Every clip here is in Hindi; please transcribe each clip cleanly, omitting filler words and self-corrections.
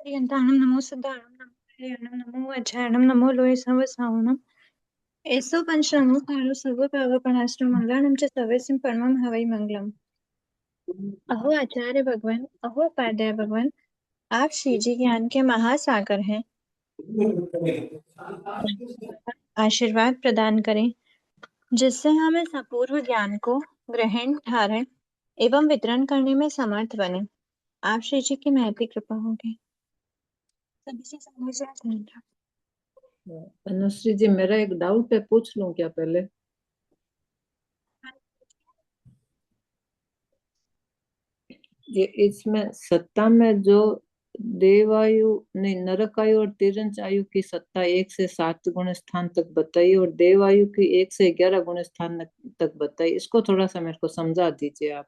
पर्यन्तानं नमो सदानं नमो हरियाणं नमो वज्रायणं नमो लोहे सर्वसावनं एसो पंचनमो कालो सर्वपावपणाश्रय मंगलानं च सर्वस्यं परमं हवै मंगलम्। अहो आचार्य भगवान, अहो उपाध्याय भगवान, आप श्री जी ज्ञान के महासागर हैं। आशीर्वाद प्रदान करें जिससे हम इस अपूर्व ज्ञान को ग्रहण धारण एवं वितरण करने में समर्थ बने। आप श्री जी की महती कृपा होगी। सभी से समझा धन्यवाद। अनुश्री जी, मेरा एक डाउट है, पूछ लूं क्या पहले? ये इसमें सत्ता में जो देवायु नहीं, नरक आयु और तिरंच आयु की सत्ता 1 से 7 गुण स्थान तक बताई और देवायु की 1 से 11 गुण स्थान तक बताई। इसको थोड़ा सा मेरे को समझा दीजिए आप।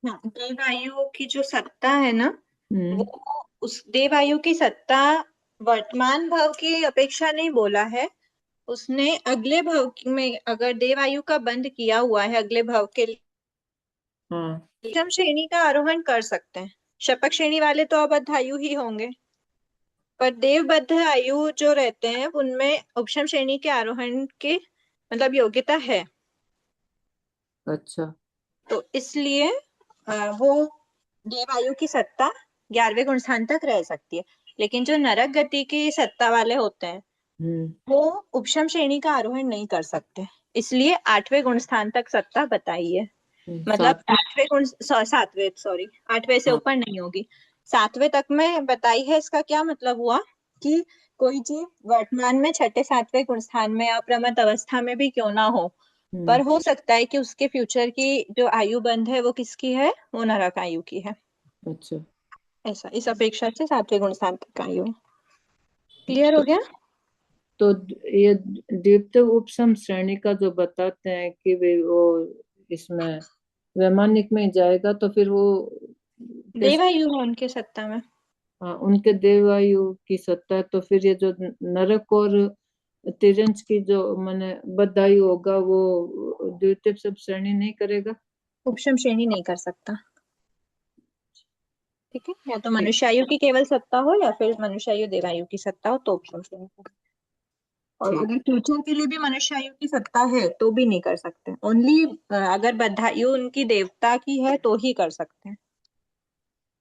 हाँ, देवायु की जो सत्ता है ना, हम्म। वो उस देवायु की सत्ता वर्तमान भाव की अपेक्षा नहीं बोला है। उसने अगले भाव में अगर देवायु का बंध किया हुआ है अगले भाव के लिए, हाँ। हम श्रेणी का आरोहण कर सकते हैं। शपथ श्रेणी वाले तो अबद्ध आयु ही होंगे, पर देवबद्ध आयु जो रहते हैं उनमें उपशम श्रेणी के आरोहण की मतलब योग्यता है। अच्छा। तो इसलिए वो देवायु की सत्ता 11वें गुण स्थान तक रह सकती है। लेकिन जो नरक गति की सत्ता वाले होते हैं हम्म। वो उपशम श्रेणी का आरोहण नहीं कर सकते, इसलिए 8वें गुण स्थान तक सत्ता बताई है। मतलब सात। 8वें, सॉरी, 8वें से हाँ। ऊपर नहीं होगी। 7वें तक में बताई है। इसका क्या मतलब हुआ कि कोई जीव वर्तमान में छठे 7वें गुण स्थान में अप्रमत्त अवस्था में भी क्यों ना हो, पर हो सकता है कि उसके फ्यूचर की जो आयु बंध है वो किसकी है, वो नरक आयु की है। अच्छा। ऐसा इस अपेक्षा से 7वें गुण स्थान तक आयु है। क्लियर हो गया? तो ये द्वितीय उपसम श्रेणी का जो बताते हैं कि वो इसमें वैमानिक में जाएगा, तो फिर वो कैसे? देवायु है उनके सत्ता में। हाँ, उनके देवायु की सत्ता है, तो फिर ये जो नरक और तिरंज की जो माने बदायु होगा वो द्वितीय सब श्रेणी नहीं करेगा। उपशम श्रेणी नहीं कर सकता। ठीक है, या तो ठीक। मनुष्यायु की केवल सत्ता हो या फिर मनुष्यायु देवायु की सत्ता हो तो उपशम श्रेणी कर। और ठीक। अगर फ्यूचर के लिए भी मनुष्यायु की सत्ता है तो भी नहीं कर सकते। ओनली अगर बद्धायु उनकी देवता की है तो ही कर सकते हैं।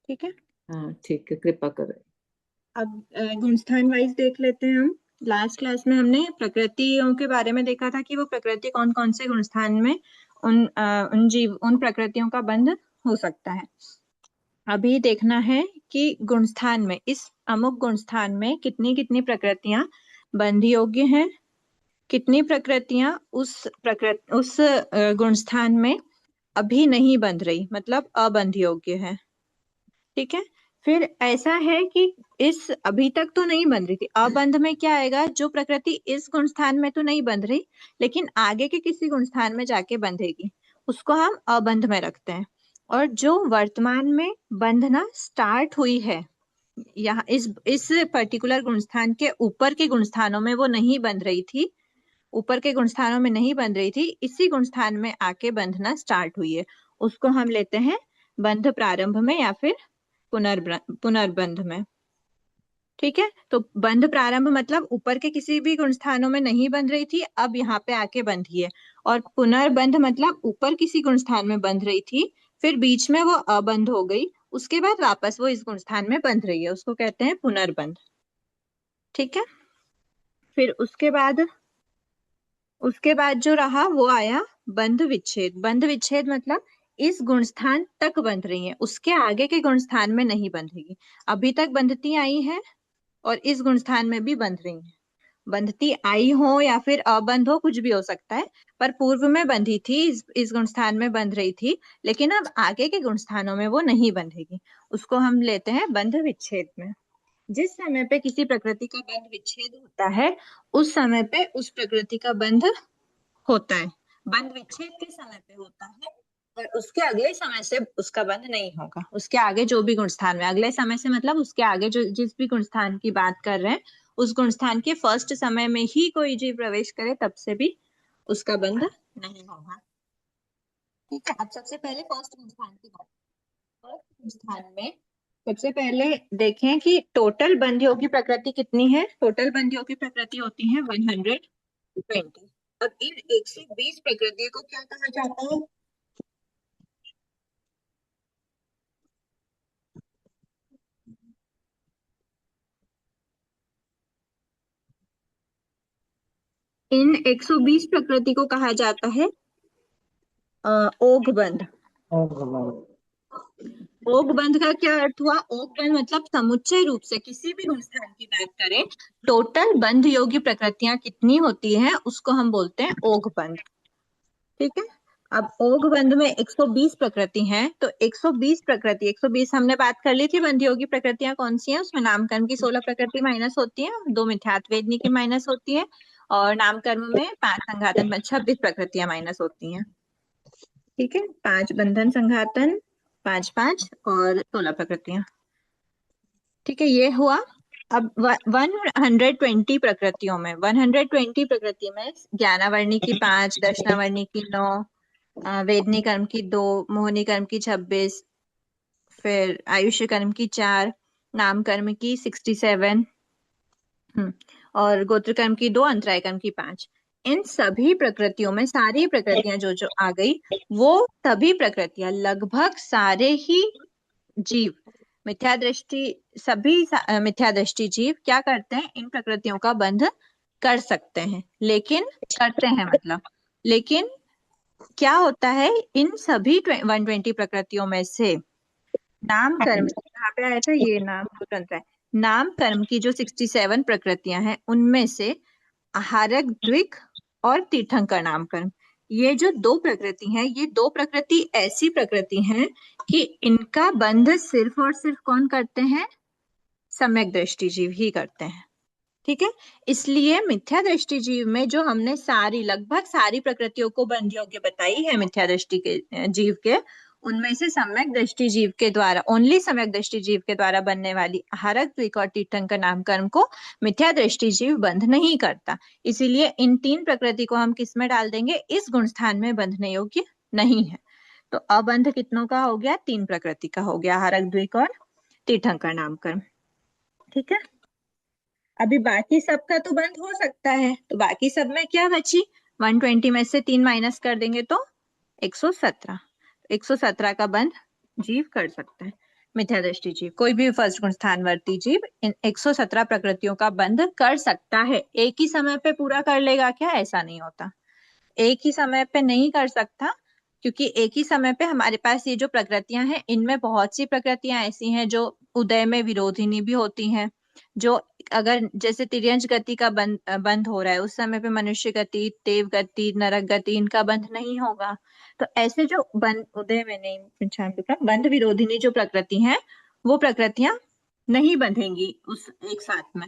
ठीक है। हाँ ठीक है, कृपा करें। अब गुणस्थान वाइज देख लेते हैं हम। लास्ट क्लास में हमने प्रकृतियों के बारे में देखा था कि वो प्रकृति कौन कौन से गुणस्थान में उन प्रकृतियों का बंध हो सकता है। अभी देखना है कि गुणस्थान में इस अमुक गुणस्थान में कितनी कितनी प्रकृतियां बंध योग्य हैं, कितनी प्रकृतियां उस गुणस्थान में अभी नहीं बंध रही, मतलब अबंध योग्य है। ठीक है। फिर ऐसा है कि इस अभी तक तो नहीं बंध रही थी, अबंध में क्या आएगा, जो प्रकृति इस गुण स्थान में तो नहीं बंध रही लेकिन आगे के किसी गुण स्थान में जाके बंधेगी, उसको हम अबंध में रखते हैं। और जो वर्तमान में बंधना स्टार्ट हुई है, यहाँ इस पर्टिकुलर गुण स्थान के ऊपर के गुण स्थानों में वो नहीं बंध रही थी, ऊपर के गुण स्थानों में नहीं बंध रही थी, इसी गुण स्थान में आके बंधना स्टार्ट हुई है, उसको हम लेते हैं बंध प्रारंभ में या फिर पुनर्बंध में। ठीक है। तो बंध प्रारंभ मतलब ऊपर के किसी भी गुण स्थानों में नहीं बंध रही थी, अब यहाँ पे आके बंधी है। और पुनर्बंध मतलब ऊपर किसी गुण स्थान में बंध रही थी, फिर बीच में वो अबंध हो गई, उसके बाद वापस वो इस गुण स्थान में बंध रही है, उसको कहते हैं पुनर्बंध। ठीक है। फिर उसके बाद जो रहा वो आया बंध विच्छेद। बंध विच्छेद मतलब इस गुणस्थान तक बंध रही है, उसके आगे के गुणस्थान में नहीं बंधेगी। अभी तक बंधती आई है और इस गुणस्थान में भी बंध रही है। बंधती आई हो या फिर अबंध हो, कुछ भी हो सकता है, पर पूर्व में बंधी थी, इस गुणस्थान में बंध रही थी, लेकिन अब आगे के गुणस्थानों में वो नहीं बंधेगी, उसको हम लेते हैं बंध विच्छेद में। जिस समय पे किसी प्रकृति का बंध विच्छेद होता है उस समय पे उस प्रकृति का बंध होता है। बंध विच्छेद के समय पे होता है, पर उसके अगले समय से उसका बंध नहीं होगा। उसके आगे जो भी गुण स्थान में, अगले समय से मतलब उसके आगे जो जिस भी गुण स्थान की बात कर रहे हैं, उस गुण स्थान के फर्स्ट समय में ही कोई जीव प्रवेश करे तब से भी उसका बंध नहीं होगा। ठीक है। अब सबसे पहले फर्स्ट गुण स्थान की बात। फर्स्ट गुण स्थान में सबसे पहले देखें कि टोटल बंधियों की प्रकृति कितनी है। टोटल बंधियों की प्रकृति होती है 120। अब इन 120 प्रकृतियों को क्या कहा जाता है? इन 120 प्रकृति को कहा जाता है ओघबंध। ओघबंध का क्या अर्थ हुआ? ओघबंध मतलब समुच्चय रूप से किसी भी गुणस्थान की बात करें, टोटल बंध योग्य प्रकृतियां कितनी होती हैं उसको हम बोलते हैं ओघबंध। ठीक है। अब ओघबंध में 120 प्रकृति हैं, तो 120 प्रकृति, 120 हमने बात कर ली थी बंध योगी प्रकृतियां कौन सी हैं। उसमें नामकर्म की 16 प्रकृति माइनस होती है, 2 मिथ्यात्व वेदनी की माइनस होती है, और नामकर्म में 5 संघातन 26 प्रकृतियां माइनस होती हैं। ठीक है, 5 बंधन संघातन, 5 5 और 16 प्रकृतियां। ठीक है, ये हुआ। अब 120 प्रकृतियों में, 120 प्रकृति में ज्ञानावर्णी की 5, दर्शनावर्णी की 9, वेदनी कर्म की 2, मोहनी कर्म की 26, फिर आयुष्य कर्म की 4, नाम कर्म की 67, और गोत्र कर्म की 2, अंतराय कर्म की 5। इन सभी प्रकृतियों में सारी प्रकृतियां जो जो आ गई, वो सभी प्रकृतियां लगभग सारे ही जीव मिथ्या दृष्टि, मिथ्या दृष्टि जीव क्या करते हैं? इन प्रकृतियों का बंध कर सकते हैं, लेकिन करते हैं मतलब, लेकिन क्या होता है इन सभी 120 प्रकृतियों में से नाम कर्म, यहाँ पे आया था ये नाम स्वतंत्र है, नाम कर्म की जो 67 प्रकृतियां हैं उनमें से आहारक, द्विक और तीर्थंकर नाम कर्म, ये जो 2 प्रकृति हैं, ये 2 प्रकृति ऐसी प्रकृति हैं कि इनका बंध सिर्फ और सिर्फ कौन करते हैं? सम्यक दृष्टि जीव ही करते हैं। ठीक है, इसलिए मिथ्या दृष्टि जीव में जो हमने सारी लगभग सारी प्रकृतियों को बंध योग्य बताई है मिथ्या दृष्टि के जीव के, उनमें से सम्यक दृष्टि जीव के द्वारा, ओनली सम्यक दृष्टि जीव के द्वारा बनने वाली आहारक, द्विक और तीर्थंकर नाम कर्म को मिथ्या दृष्टि जीव बंध नहीं करता। इसीलिए इन 3 प्रकृति को हम किस में डाल देंगे? इस गुणस्थान में बंधने योग्य नहीं है। तो अबंध कितनों का हो गया? 3 प्रकृति का हो गया, आहारक, द्विक और तीर्थंकर नाम कर्म। ठीक है, अभी बाकी सबका तो बंद हो सकता है, तो बाकी सब में क्या बची? 120 में से 3 माइनस कर देंगे तो 117। 117 का बंद जीव कर सकता है, मिथ्या दृष्टि जीव, कोई भी फर्स्ट गुण स्थानवर्ती जीव इन 117 प्रकृतियों का बंध कर सकता है। एक ही समय पे पूरा कर लेगा क्या? ऐसा नहीं होता, एक ही समय पे नहीं कर सकता, क्योंकि एक ही समय पे हमारे पास ये जो प्रकृतियां हैं, इनमें बहुत सी प्रकृतियां ऐसी हैं जो उदय में विरोधिनी भी होती हैं, जो अगर जैसे तिर्यंश गति का बंद हो रहा है, उस समय पे मनुष्य गति, देव गति, नरक गति, इनका बंध नहीं होगा। तो ऐसे जो बंद उदय में नहीं, बंध विरोधिनी जो प्रकृति हैं, वो प्रकृतियां नहीं बंधेंगी उस एक साथ में।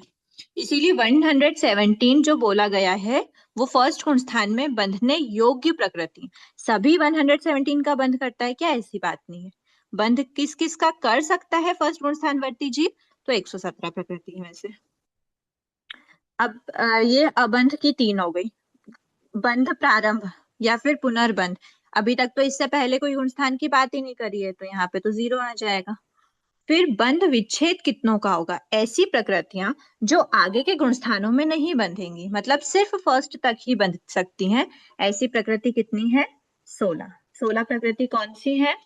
इसीलिए 117 जो बोला गया है वो फर्स्ट गुण स्थान में बंधने योग्य प्रकृति, सभी 117 का बंध करता है क्या? ऐसी बात नहीं है। बंध किस किस का कर सकता है फर्स्ट गुण स्थानवर्ती जीव? तो 117 प्रकृति में से। अब ये अबंध की 3 हो गई। बंध प्रारंभ या फिर पुनर्बंध, अभी तक तो इससे पहले कोई गुण स्थान की बात ही नहीं करी है, तो यहाँ पे तो 0 आ जाएगा। फिर बंध विच्छेद कितनों का होगा? ऐसी प्रकृतियां जो आगे के गुण स्थानों में नहीं बंधेंगी, मतलब सिर्फ फर्स्ट तक ही बंध सकती हैं, ऐसी प्रकृति कितनी है? 16। 16 प्रकृति कौन सी है?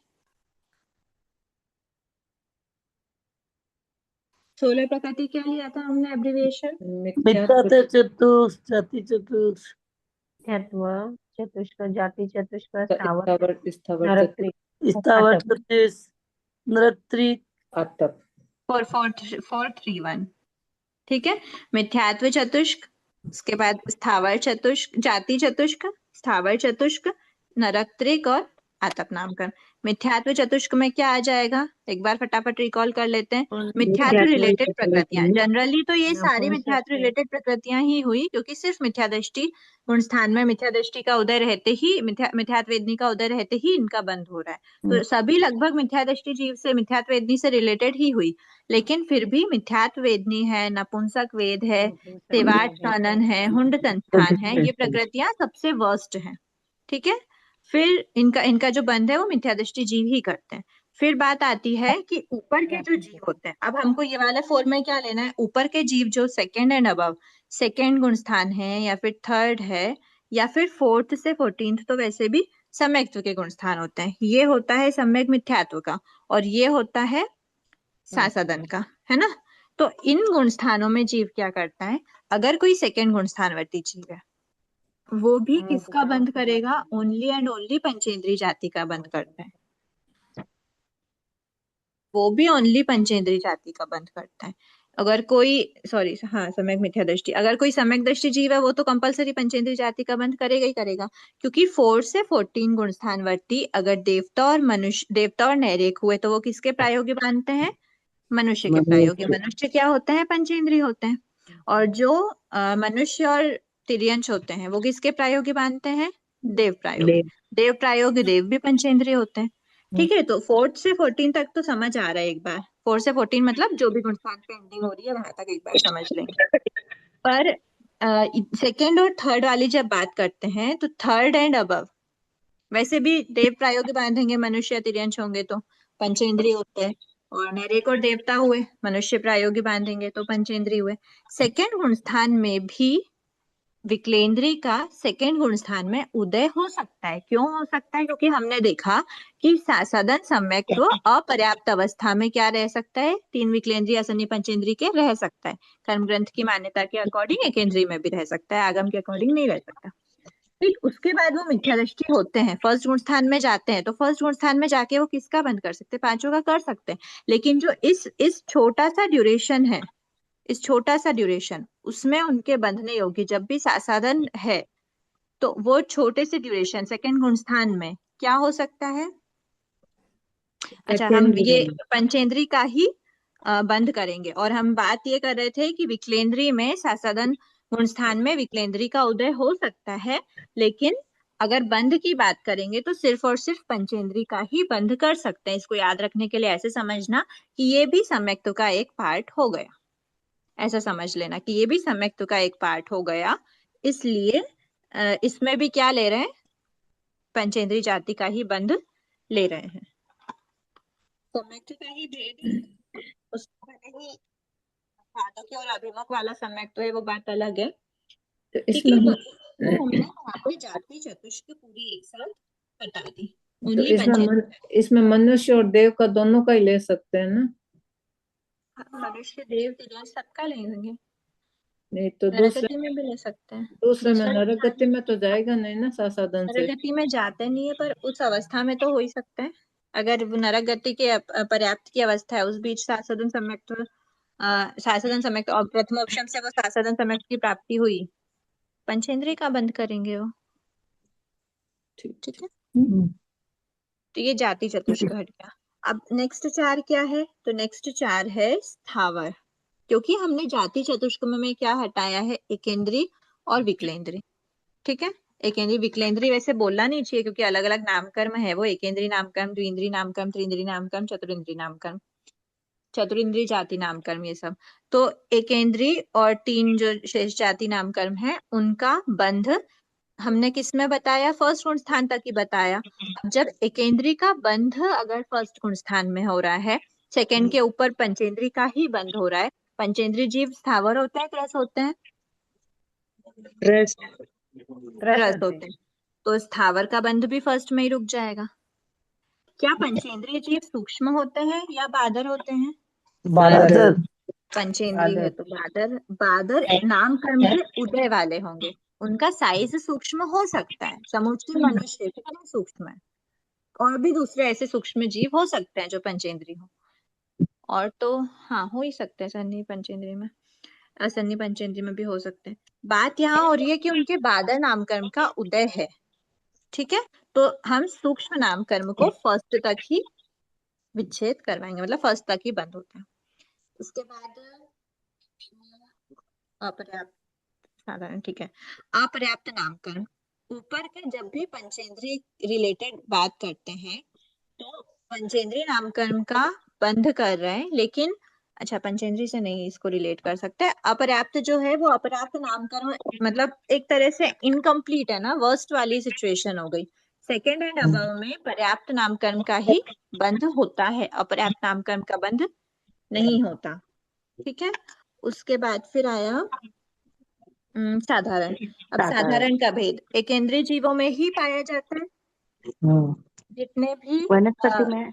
16 प्रकृति क्या लिया था हमने एब्रिविएशन? मिथ्यात्व चतुष्क, जाति चतुष्क, चतुष्क, जाति चतुष्क, स्थावर नरक, स्थावर चतुष्क, नरक, आतप। 431। ठीक है, मिथ्यात्व चतुष्क, उसके बाद स्थावर चतुष्क, जाति चतुष्क, स्थावर चतुष्क, नरक त्रिक और आतप नामकरण। मिथ्यात्व चतुष्क में क्या आ जाएगा? एक बार फटाफट रिकॉल कर लेते हैं। मिथ्यात्व रिलेटेड प्रकृतियां, जनरली तो ये सारी मिथ्यात्व रिलेटेड प्रकृतियां ही हुई, क्योंकि सिर्फ मिथ्या दृष्टि गुण स्थान में मिथ्या दृष्टि का उदय रहते ही, मिथ्यात्व वेदनी का उदय रहते ही इनका बंध हो रहा है। तो सभी लगभग मिथ्या दृष्टि जीव से, मिथ्यात्व वेदनी से रिलेटेड ही हुई, लेकिन फिर भी मिथ्यात्व वेदनी है, नपुंसक वेद है, सेवाट कानन है, हुंड संस्थान है, ये प्रकृतियां सबसे वर्स्ट हैं। ठीक है, फिर इनका जो बंध है वो मिथ्या दृष्टि जीव ही करते हैं। फिर बात आती है कि ऊपर के जो जीव होते हैं, अब हमको ये वाला फॉर्म में क्या लेना है, ऊपर के जीव जो सेकंड एंड अबव, सेकंड गुण स्थान है या फिर थर्ड है या फिर फोर्थ से 14th, तो वैसे भी सम्यक्त्व के गुण स्थान होते हैं। ये होता है सम्यक मिथ्यात्व का और ये होता है सासदन का, है ना। तो इन गुण स्थानों में जीव क्या करता है, अगर कोई सेकंड गुण स्थानवर्ती जीव है वो भी किसका बंध करेगा, ओनली एंड ओनली पंचेंद्री जाति का बंध करता है। वो भी ओनली पंचेंद्री जाति का बंध करता है। अगर कोई सॉरी हाँ सम्यक मिथ्या दृष्टि, अगर कोई सम्यक दृष्टि जीव है वो तो कंपलसरी पंचेंद्री जाति का बंध करेगा ही करेगा, क्योंकि 4 से 14 गुण स्थानवर्ती अगर देवता और मनुष्य, देवता और नैरेक हुए तो वो किसके प्रायोगी मानते हैं, मनुष्य के प्रायोगी। मनुष्य क्या होते हैं, पंचेंद्री होते हैं। और जो मनुष्य और तिर्यंश होते हैं वो किसके प्रायोगी मानते हैं, देव प्रायोगी। देव प्रायोगी देव भी पंचेंद्रिय होते हैं। ठीक है, तो 4 से 14 तक तो समझ आ रहा है। एक बार 4 से 14 मतलब जो भी गुणस्थान पे एंडिंग हो रही है वहां तक एक बार समझ लेंगे। पर सेकेंड और थर्ड वाली जब बात करते हैं तो थर्ड एंड अबव वैसे भी देव प्रायोगी बांधेंगे, मनुष्य तिर्यंश होंगे तो पंचेंद्रिय होते हैं। और नरेक और देवता हुए, मनुष्य प्रायोगी बांधेंगे तो पंचेंद्रिय हुए। सेकेंड गुण स्थान में भी विक्लेंद्री का सेकेंड गुण स्थान में उदय हो सकता है। क्यों हो सकता है, क्योंकि हमने देखा कि सदन सम्यक्त्व अपर्याप्त अवस्था में क्या रह सकता है, 3 विक्लेंद्री असन्नी पंचेंद्री के रह सकता है। कर्म ग्रंथ की मान्यता के अकॉर्डिंग एकेंद्री में भी रह सकता है, आगम के अकॉर्डिंग नहीं रह सकता। फिर उसके बाद वो मिथ्या दृष्टि होते हैं, फर्स्ट गुण स्थान में जाते हैं, तो फर्स्ट गुण स्थान में जाके वो किसका बंद कर सकते हैं, 5 का कर सकते हैं। लेकिन जो इस छोटा सा ड्यूरेशन है, इस छोटा सा ड्यूरेशन, उसमें उनके बंधने योग्य जब भी साधन है तो वो छोटे से ड्यूरेशन सेकंड गुण स्थान में क्या हो सकता है। अच्छा, हम ये पंचेंद्री का ही बंद करेंगे। और हम बात ये कर रहे थे कि विक्लेंद्री में साधन गुण स्थान में विक्लेंद्री का उदय हो सकता है, लेकिन अगर बंध की बात करेंगे तो सिर्फ और सिर्फ पंचेंद्री का ही बंध कर सकते हैं। इसको याद रखने के लिए ऐसे समझना कि ये भी सम्यक्त्व का एक पार्ट हो गया, ऐसा समझ लेना कि ये भी सम्यक्त्व का एक पार्ट हो गया। इसलिए इसमें भी क्या ले रहे हैं, पंचेंद्री जाति का ही बंध ले रहे हैं। सम्यक्त्व का ही भेद उसका ही साधक और अभिमुख वाला सम्यक्त्व है, वो बात अलग है। तो ठीक है, इसमें तो हमने वहाँ पे जाति चतुष्क पूरी एक साथ बता दी। तो इसमें मनुष्य और देव का दोनों का ही ले सकते हैं ना। मनुष्य देव तिर्यंश सबका लेंगे, नहीं तो नरगति में भी ले सकते हैं। दूसरे में नरगति में तो जाएगा नहीं ना साधन से। नरगति में जाते नहीं है, पर उस अवस्था में तो हो ही सकता है। अगर वो नरगति के पर्याप्त की अवस्था है, उस बीच साधन सम्यक्त्व साधन सम्यक्त्व और प्रथमोपशम से वो साधन सम्यक्त्व की प्राप्ति हुई, पंचेंद्रिय का बंद करेंगे वो। ठीक है, तो ये जाति चतुष्क हट गया। अब नेक्स्ट 4 क्या है, तो नेक्स्ट 4 है स्थावर। क्योंकि हमने जाति चतुष्क में क्या हटाया है, एकेंद्री और विकलेंद्री। ठीक है, एकेंद्री विकलेंद्री वैसे बोलना नहीं चाहिए क्योंकि अलग अलग नामकर्म है वो, एकेंद्री नामकर्म, द्विंद्री नामकर्म, त्रिंद्री नामकर्म, चतुरिंद्री नामकर्म, चतुरिंद्री जाति नामकर्म, ये सब। तो एकेंद्री और 3 जो शेष जाति नामकर्म है उनका बंध हमने किस में बताया, फर्स्ट गुण स्थान तक ही बताया। अब जब एकेंद्री का बंध अगर फर्स्ट गुण स्थान में हो रहा है, सेकेंड के ऊपर पंचेंद्री का ही बंध हो रहा है, पंचेंद्री जीव स्थावर होते हैं, त्रस होते हैं, त्रस होते हैं, तो स्थावर का बंध भी फर्स्ट में ही रुक जाएगा। क्या पंचेंद्रिय जीव सूक्ष्म होते हैं या बादर होते हैं, बादर पंचेंद्रिय है तो बादर, बादर नामकर्म के उदय वाले होंगे, उनका साइज सूक्ष्म हो सकता है, समुच्चय मनुष्य कितना सूक्ष्म है, और भी दूसरे ऐसे सूक्ष्म जीव हो सकते हैं जो पंचेंद्रिय हो। और तो हाँ हो ही सकते हैं सन्नी पंचेंद्रिय में, असन्नी पंचेंद्रिय में भी हो सकते हैं। बात यहाँ हो रही है कि उनके बादर नामकर्म का उदय है। ठीक है, तो हम सूक्ष्म नामकर्म को फर्स्ट तक ही विच्छेद करवाएंगे, मतलब फर्स्ट तक ही बंद होते हैं। उसके बाद अपर्याप्त साधारण, ठीक है, अपर्याप्त नामकरण। ऊपर के जब भी पंचेंद्रिय रिलेटेड बात करते हैं तो पंचेंद्रिय नामकरण का बंध कर रहे हैं, लेकिन अच्छा पंचेंद्रिय से नहीं इसको रिलेट कर सकते। अपर्याप्त जो है वो अपर्याप्त नामकरण मतलब एक तरह से इनकम्प्लीट है ना, वर्स्ट वाली सिचुएशन हो गई। सेकेंड एंड अबव में पर्याप्त नामकरण का ही बंध होता है, अपर्याप्त नामकरण का बंध नहीं होता। ठीक है, उसके बाद फिर आया साधारण। अब साधारण का भेद एकेंद्रीय जीवों में ही पाया जाता है। जितने भी वनस्पति में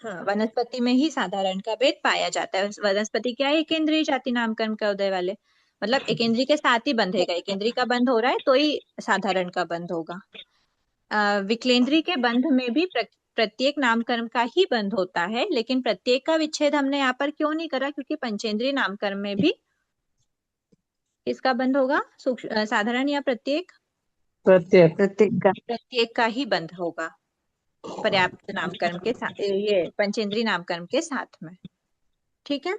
हाँ, वनस्पति में ही साधारण का भेद पाया जाता है। वनस्पति क्या है? एकेंद्रीय जाति नामकरण का उदय वाले, मतलब एकेंद्रीय के साथ ही बंधेगा। एकेंद्रीय का बंध हो रहा है तो ही साधारण का बंध होगा। विकेंद्रीय के बंध में भी प्रत्येक नामकरण का ही बंध होता है, लेकिन प्रत्येक का विच्छेद हमने यहाँ पर क्यों नहीं करा? क्योंकि पंचेंद्रीय नामकरण में भी किसका बंध होगा? साधारण या प्रत्येक? प्रत्येक का ही बंध होगा पर्याप्त नामकरण के साथ, ये पंचेंद्रीय नामकरण के साथ में। ठीक है,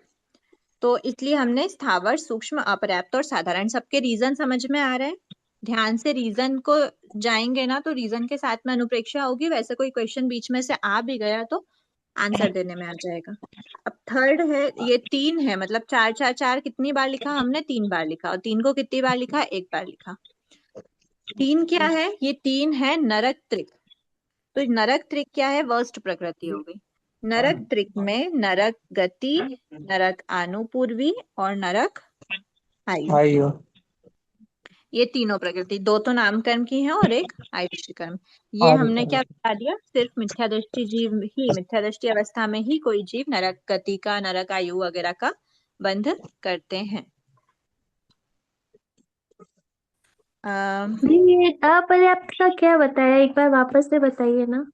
तो इसलिए हमने स्थावर, सूक्ष्म, अपर्याप्त और साधारण सबके रीजन समझ में आ रहे हैं। ध्यान से रीजन को जाएंगे ना तो रीजन के साथ में अनुप्रेक्षा होगी। वैसे कोई क्वेश्चन बीच में से आ भी गया तो आंसर देने में आ जाएगा। अब थर्ड है, ये 3 है, मतलब 4 4 4 कितनी बार लिखा हमने? 3 बार लिखा। और 3 को कितनी बार लिखा? 1 बार लिखा। 3 क्या है? ये 3 है नरक त्रिक। तो नरक त्रिक क्या है? वर्स्ट प्रकृति हो गई। नरक त्रिक में नरक गति, नरक आनुपूर्वी और नरक आयु, ये तीनों प्रकृति। 2 तो नामकरण की है और एक आयुष्यकर्म। ये हमने क्या बता दिया? सिर्फ मिथ्यादृष्टि जीव ही, मिथ्यादृष्टि अवस्था में ही कोई जीव नरक गति का, नरक आयु वगैरह का बंध करते हैं। ये अपर्याप्त का क्या बताया? एक बार वापस से बताइए ना।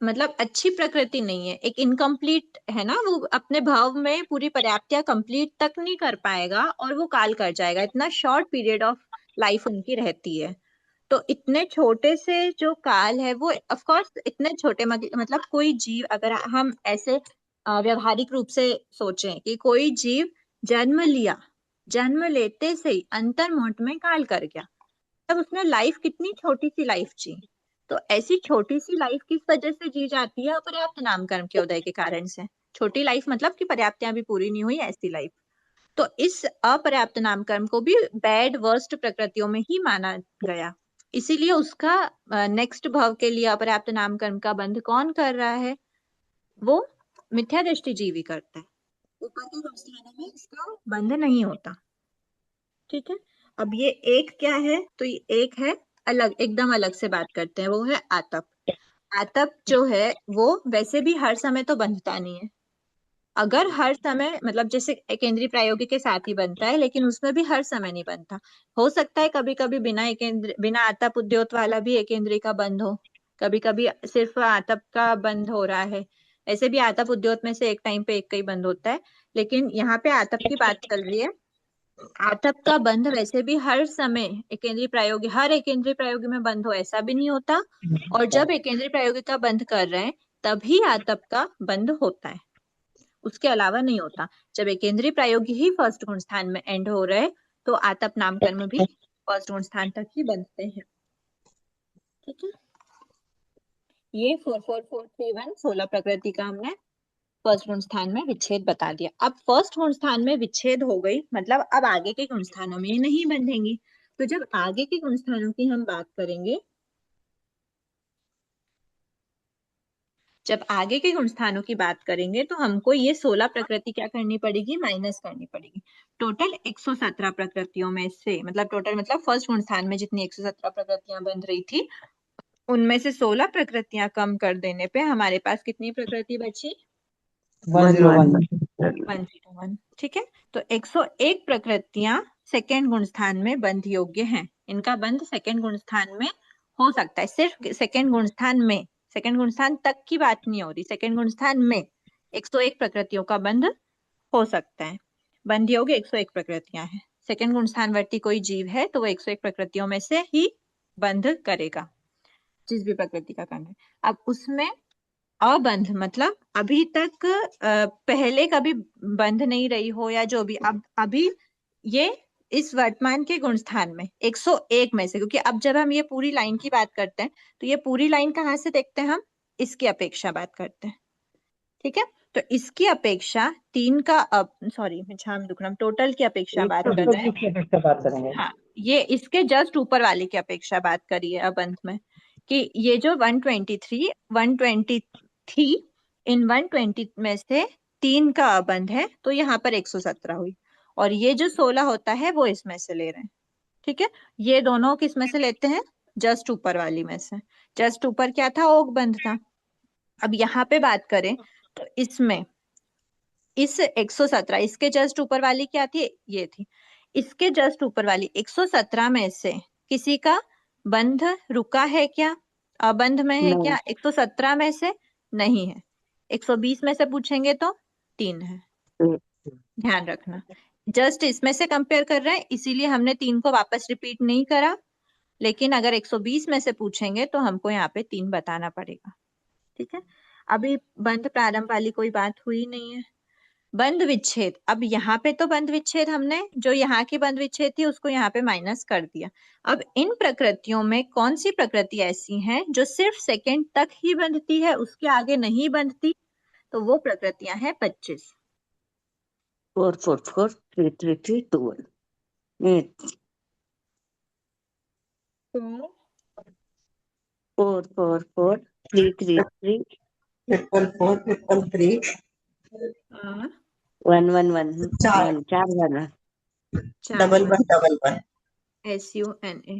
मतलब अच्छी प्रकृति नहीं है, एक इनकम्प्लीट है ना, वो अपने भाव में पूरी पर्याप्त या कंप्लीट तक नहीं कर पाएगा और वो काल कर जाएगा। इतना शॉर्ट पीरियड ऑफ लाइफ उनकी रहती है। तो इतने छोटे से जो काल है वो ऑफ कोर्स इतने छोटे, मतलब कोई जीव, अगर हम ऐसे व्यवहारिक रूप से सोचें कि कोई जीव जन्म लिया, जन्म लेते से ही अंतर्मुहूर्त में काल कर गया, तब उसने लाइफ कितनी छोटी सी लाइफ जी। तो ऐसी छोटी सी लाइफ किस वजह से जी जाती है? अपर्याप्त नामकरण के उदय के कारण से। छोटी लाइफ मतलब कि पर्याप्तियां भी पूरी नहीं हुई, ऐसी लाइफ। तो इस अपर्याप्त नामकरण को भी बैड, वर्स्ट प्रकृतियों में ही माना गया। इसीलिए उसका नेक्स्ट भाव के लिए अपर्याप्त नामकरण का बंध कौन कर रहा है? वो मिथ्यादृष्टि जीवी करता है। ऊपर के संस्थानों में इसका बंध नहीं होता। ठीक है, अब ये एक क्या है? तो ये एक है अलग, एकदम अलग से बात करते हैं, वो है आतप। आतप जो है वो वैसे भी हर समय तो बंधता नहीं है। अगर हर समय, मतलब जैसे केंद्रीय प्रायोगिक के साथ ही बनता है, लेकिन उसमें भी हर समय नहीं बनता। हो सकता है कभी कभी बिना आतप उद्योत वाला भी एकेंद्रीय का बंध हो, कभी कभी सिर्फ आतप का बंध हो रहा है। ऐसे भी आतप उद्योत में से एक टाइम पे एक का ही बंध होता है, लेकिन यहाँ पे आतप की बात चल रही है। आतप का बंध वैसे भी हर समय एकेंद्रीय प्रायोगी, हर एकेंद्रीय प्रायोगी में बंध हो ऐसा भी नहीं होता। और जब एकेंद्रीय प्रायोगी का बंध कर रहे हैं तभी आतप का बंध होता है, उसके अलावा नहीं होता। जब एकेंद्रीय प्रायोगी ही फर्स्ट गुण स्थान में एंड हो रहे तो आतप नामकरण भी फर्स्ट गुण स्थान तक ही बनते हैं। ठीक है, ये 44431 16 प्रकृति का हमने फर्स्ट गुण स्थान में विच्छेद बता दिया। अब फर्स्ट गुण स्थान में विच्छेद हो गई, मतलब अब आगे के गुण स्थानों में नहीं बंधेंगी। तो जब आगे के गुण स्थानों की हम बात करेंगे, जब आगे के गुण स्थानों की बात करेंगे तो हमको ये 16 प्रकृति क्या करनी पड़ेगी? माइनस करनी पड़ेगी। टोटल 117 प्रकृतियों में से, मतलब टोटल मतलब फर्स्ट गुण स्थान में जितनी 117 प्रकृतियां बन रही थी उनमें से 16 प्रकृतियां कम कर देने पे हमारे पास कितनी प्रकृति बची? 101। ठीक है, तो 101 प्रकृतियां सेकेंड गुण स्थान में बंध योग्य हैं। इनका बंध सेकेंड गुण स्थान में हो सकता है, सिर्फ सेकेंड गुण स्थान में, सेकेंड गुण स्थान तक की बात नहीं हो रही, सेकेंड गुण स्थान में 101 प्रकृतियों का बंध हो सकता है। बंध योग्य 101 प्रकृतियां हैं। सेकेंड गुण स्थान वर्ती कोई जीव है तो वो 101 प्रकृतियों में से ही बंध करेगा, जिस भी प्रकृति का कर्ण है। अब उसमें अबंध मतलब अभी तक पहले कभी बंध नहीं रही हो या जो भी, अब अभी ये इस वर्तमान के गुण स्थान में 101 में से, क्योंकि अब जब हम ये पूरी लाइन की बात करते हैं तो ये पूरी लाइन कहाँ से देखते हैं? हम इसकी अपेक्षा बात करते हैं। ठीक है, तो इसकी अपेक्षा 3 का, सॉरी मैं छाम दुखनम, टोटल की अपेक्षा बात कर रहे हैं। हाँ, ये इसके जस्ट ऊपर वाले की अपेक्षा बात करिए अब अंत में, कि ये जो 123 इन 120 में से 3 का अबंध है, तो यहाँ पर 117 हुई, और ये जो 16 होता है वो इसमें से ले रहे हैं। ठीक है, ये दोनों किस में से लेते हैं? जस्ट ऊपर वाली में से। जस्ट ऊपर क्या था? ओक बंध था। अब यहाँ पे बात करें तो इसमें इस 117, इसके जस्ट ऊपर वाली क्या थी? ये थी। इसके जस्ट ऊपर वाली 117 में से किसी का बंध रुका है क्या? अबंध में है क्या? 117 में से नहीं है। 120 में से पूछेंगे तो 3 है। ध्यान रखना, जस्ट इसमें से कंपेयर कर रहे हैं, इसीलिए हमने 3 को वापस रिपीट नहीं करा, लेकिन अगर 120 में से पूछेंगे तो हमको यहाँ पे 3 बताना पड़ेगा। ठीक है, अभी बंध प्रारंभ वाली कोई बात हुई नहीं है। बंध विच्छेद, अब यहाँ पे तो बंध विच्छेद हमने जो यहाँ की बंध विच्छेद थी उसको यहाँ पे माइनस कर दिया। अब इन प्रकृतियों में कौन सी प्रकृति ऐसी है जो सिर्फ सेकंड तक ही बंधती है, उसके आगे नहीं बंधती? तो वो प्रकृतियां हैं 25। 4 4 4 3 3 3 2 1 4 4 4 3 3 3 ट्रिपल 4 ट्रिपल 3 1 1 1 चार 1 4 1 डबल 1 SUNA।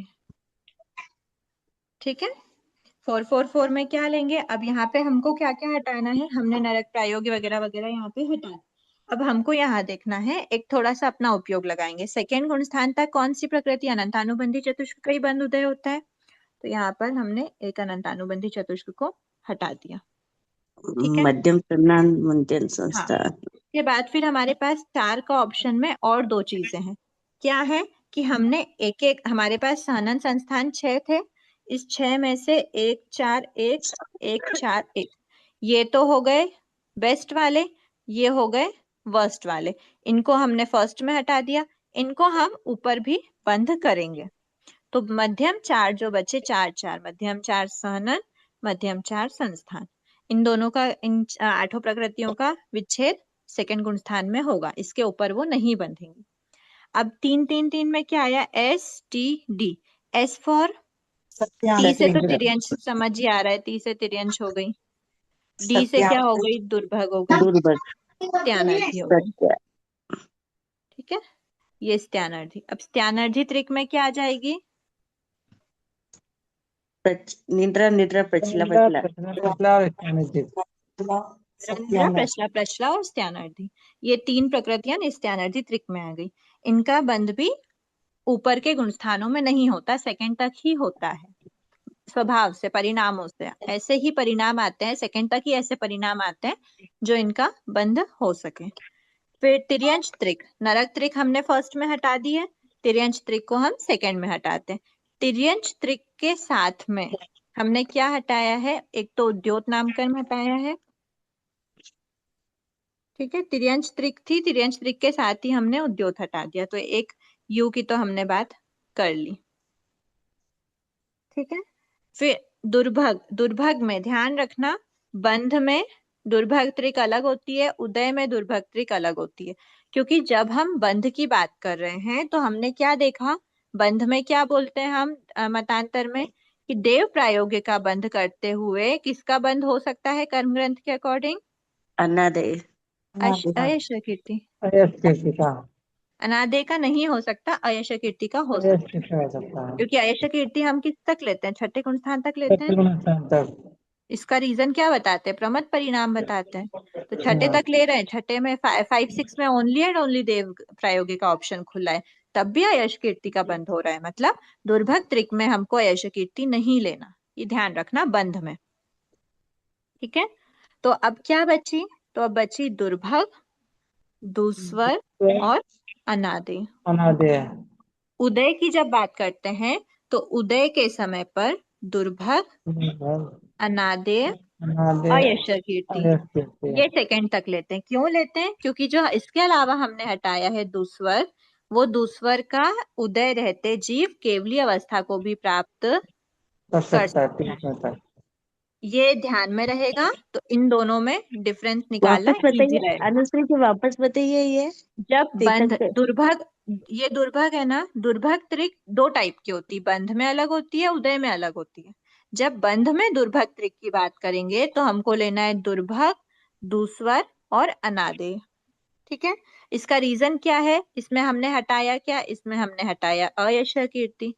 ठीक है, 444 में क्या लेंगे? अब यहाँ पे हमको क्या क्या हटाना है? हमने नरक प्रायोगी वगैरह वगैरह यहाँ पे हटा। अब हमको यहाँ देखना है, एक थोड़ा सा अपना उपयोग लगाएंगे। सेकेंड गुण स्थान तक कौन सी प्रकृति अनंतानुबंधी चतुष्क का ही बंध उदय होता है, तो यहाँ पर हमने एक अनंतानुबंधी चतुष्क को हटा दिया। ठीक है, मध्यम प्रणाम मंडल संस्था। के बाद फिर हमारे पास 4 का ऑप्शन में और 2 चीजें हैं। क्या है कि हमने एक एक, हमारे पास सानन संस्थान 6 थे, इस 6 में से 1 4 1 1 4 1, ये तो हो गए बेस्ट वाले, ये हो गए वर्स्ट वाले। इनको हमने फर्स्ट में हटा दिया, इनको हम ऊपर भी बंद करेंगे। तो मध्यम 4 जो बचे, 4 4, मध्यम 4 सहनन, मध्यम 4 संस्थान, इन दोनों का, इन 8 प्रकृतियों का विच्छेद सेकंड गुण स्थान में होगा, इसके ऊपर वो नहीं बंधेंगी। अब 3 3 3 में क्या आया? STD। S फॉर टी से तो तिर्यंश समझ ही आ रहा है, ती से तिर्यंश हो गई, डी से क्या हो गई? दुर्भग हो गई, स्त्यानर्धी हो गई। ठीक है, ये स्त्यानर्धी। अब स्त्यानर्धी त्रिक में क्या आ जाएगी? निद्रा निद्रा प्रचला प्रचला रंध्र, प्रश्ला प्रश्ला और स्त्यानर्धी, ये 3 प्रकृतियां स्त्यानर्धी त्रिक में आ गई। इनका बंध भी ऊपर के गुण स्थानों में नहीं होता, सेकंड तक ही होता है। स्वभाव से, परिणामों से ऐसे ही परिणाम आते हैं, सेकंड तक ही ऐसे परिणाम आते हैं जो इनका बंध हो सके। फिर तिर्यंश त्रिक, नरक त्रिक हमने फर्स्ट में हटा दी है, तिर्यंश त्रिक को हम सेकंड में हटाते हैं। तिर्यंश त्रिक के साथ में हमने क्या हटाया है? एक तो उद्योत नामकरण हटाया है। ठीक है, तिर्यंश त्रिक थी, तिर्यंश त्रिक के साथ ही हमने उद्योत हटा दिया, तो एक यू की तो हमने बात कर ली। ठीक है, फिर दुर्भग, दुर्भग में ध्यान रखना, बंध में दुर्भग त्रिक अलग होती है, उदय में दुर्भग त्रिक अलग होती है। क्योंकि जब हम बंध की बात कर रहे हैं तो हमने क्या देखा? बंध में क्या बोलते हैं हम मतांतर में, कि देव प्रायोगिक का बंध करते हुए किसका बंध हो सकता है कर्म ग्रंथ के अकॉर्डिंग? अनादय अयश कीर्ति, अनादय का नहीं हो सकता, अयश कीर्ति का हो सकता है। क्योंकि अयश कीर्ति हम किस तक लेते हैं? छठे गुण स्थान तक लेते हैं। इसका रीजन क्या बताते हैं? प्रमद परिणाम बताते हैं, तो छठे तक ले रहे हैं। छठे में 5 6 में ओनली एंड ओनली देव प्रायोगिक का ऑप्शन खुला है, तब भी अयश कीर्ति का बंध हो रहा है। मतलब दुर्भग त्रिक में हमको अयश कीर्ति नहीं लेना, ये ध्यान रखना बंध में। ठीक है, तो अब क्या बची? तो अब बची दुर्भग, दुस्वर और अनादय। उदय की जब बात करते हैं तो उदय के समय पर दुर्भग, अनादय, अयश कीर्ति, ये सेकंड तक लेते हैं। क्यों लेते हैं? क्योंकि जो इसके अलावा हमने हटाया है दुस्वर, वो दुस्वर का उदय रहते जीव केवली अवस्था को भी प्राप्त कर सकता है, ये ध्यान में रहेगा। तो इन दोनों में डिफरेंस निकालना वापस इजी बताइए रहेगा। अनुश्री जी, वापस बताइए। ये जब बंध दुर्भग ये दुर्भग है ना, दुर्भग त्रिक दो टाइप की होती है, बंध में अलग होती है, उदय में अलग होती है। जब बंध में दुर्भग त्रिक की बात करेंगे तो हमको लेना है दुर्भग, दूस्वर और अनादेय। ठीक है, इसका रीजन क्या है? इसमें हमने हटाया क्या? इसमें हमने हटाया अयश कीर्ति।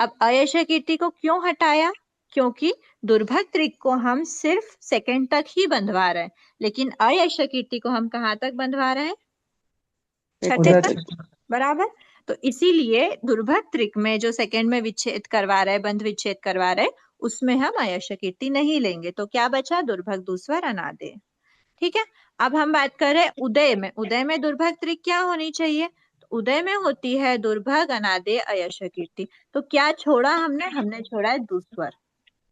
अब अयश कीर्ति को क्यों हटाया? क्योंकि दुर्भग त्रिक को हम सिर्फ सेकंड तक ही बंधवा रहे हैं, लेकिन अयश कीर्ति को हम कहाँ तक बंधवा रहे हैं? छठे तक, बराबर। तो इसीलिए दुर्भग त्रिक में जो सेकंड में विच्छेद करवा रहे, बंध विच्छेद करवा रहे, उसमें हम अयश कीर्ति नहीं लेंगे। तो क्या बचा? दुर्भग, दूस्वर, अनादेय। ठीक है, अब हम बात कर रहे हैं उदय में। उदय में दुर्भग त्रिक क्या होनी चाहिए? तो उदय में होती है दुर्भग, अनादेय, अयश कीर्ति। तो क्या छोड़ा हमने? हमने छोड़ा है दूस्वर।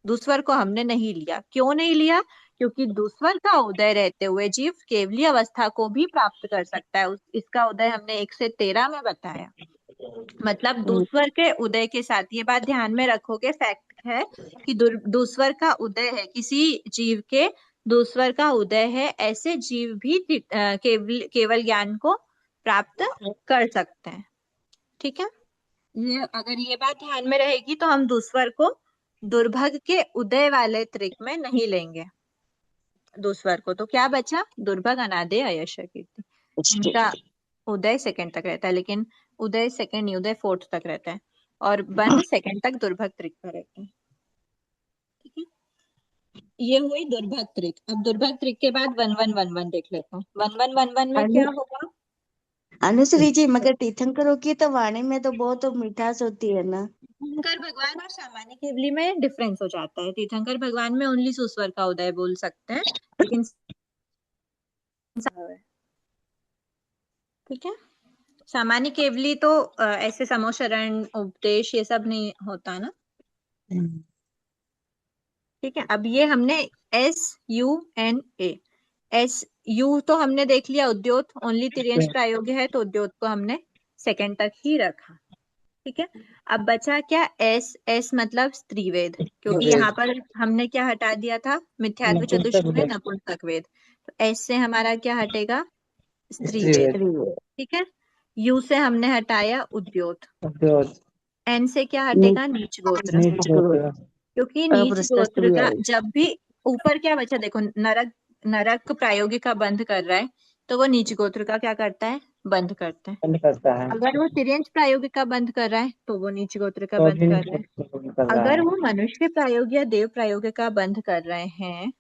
दूस्वर को हमने नहीं लिया। क्यों नहीं लिया? क्योंकि दूस्वर का उदय रहते हुए जीव केवली अवस्था को भी प्राप्त कर सकता है। इसका उदय हमने 1 से 13 में बताया। मतलब दूस्वर के उदय के साथ, ये बात ध्यान में रखोगे, फैक्ट है कि दूस्वर का उदय है, किसी जीव के दूस्वर का उदय है, ऐसे जीव भी केवल ज्ञान को प्राप्त कर सकते हैं। ठीक है, ये अगर ये बात ध्यान में रहेगी तो हम दूस्वर को दुर्भग के उदय वाले त्रिक में नहीं लेंगे। दूस्वर को तो क्या बचा? दुर्भग, अनादेय, अयश कीर्ति। इनका उदय सेकंड तक रहता है, लेकिन उदय सेकंड नहीं, उदय फोर्थ तक रहता है, और बंध सेकंड तक दुर्भग त्रिक पर रहता है। ठीक है, ये हुई दुर्भग त्रिक। अब दुर्भग त्रिक के बाद 1111 देख लेते हैं। 1111 में क्या होगा? अनुश्री जी, मगर तीर्थंकरों की तो वाणी में तो बहुत मिठास होती है ना। तीर्थंकर भगवान और सामान्य केवली में डिफरेंस हो जाता है। तीर्थंकर भगवान में ओनली सुस्वर का उदय बोल सकते हैं, लेकिन ठीक है, सामान्य केवली तो ऐसे समोशरण, उपदेश, ये सब नहीं होता ना। ठीक है, अब ये हमने SUNA, SU तो हमने देख लिया, उद्योत ओनली तिर्यंश प्रायोग्य है, तो उद्योत को हमने सेकंड तक ही रखा। ठीक है, अब बचा क्या? S मतलब स्त्रीवेद, क्योंकि यहाँ पर हमने क्या हटा दिया था? मिथ्यात्व चतुष्ट में नपुंसक वेद। तो S से हमारा क्या हटेगा? स्त्रीवेद। ठीक है, U से हमने हटाया उद्योत। N से क्या हटेगा? नीच गोत्र। क्योंकि नीच गोत्र का जब भी ऊपर क्या बचा? देखो, नरक प्रायोगिक का बंध कर रहा है, तो वो नीच गोत्र का क्या करता है? बंध करता है। अगर वो तिर्यंश प्रायोगिक का बंध कर रहा है तो वो नीच गोत्र का बंध कर रहा है। अगर वो मनुष्य प्रायोगिक या देव प्रायोगिक का बंध कर रहे हैं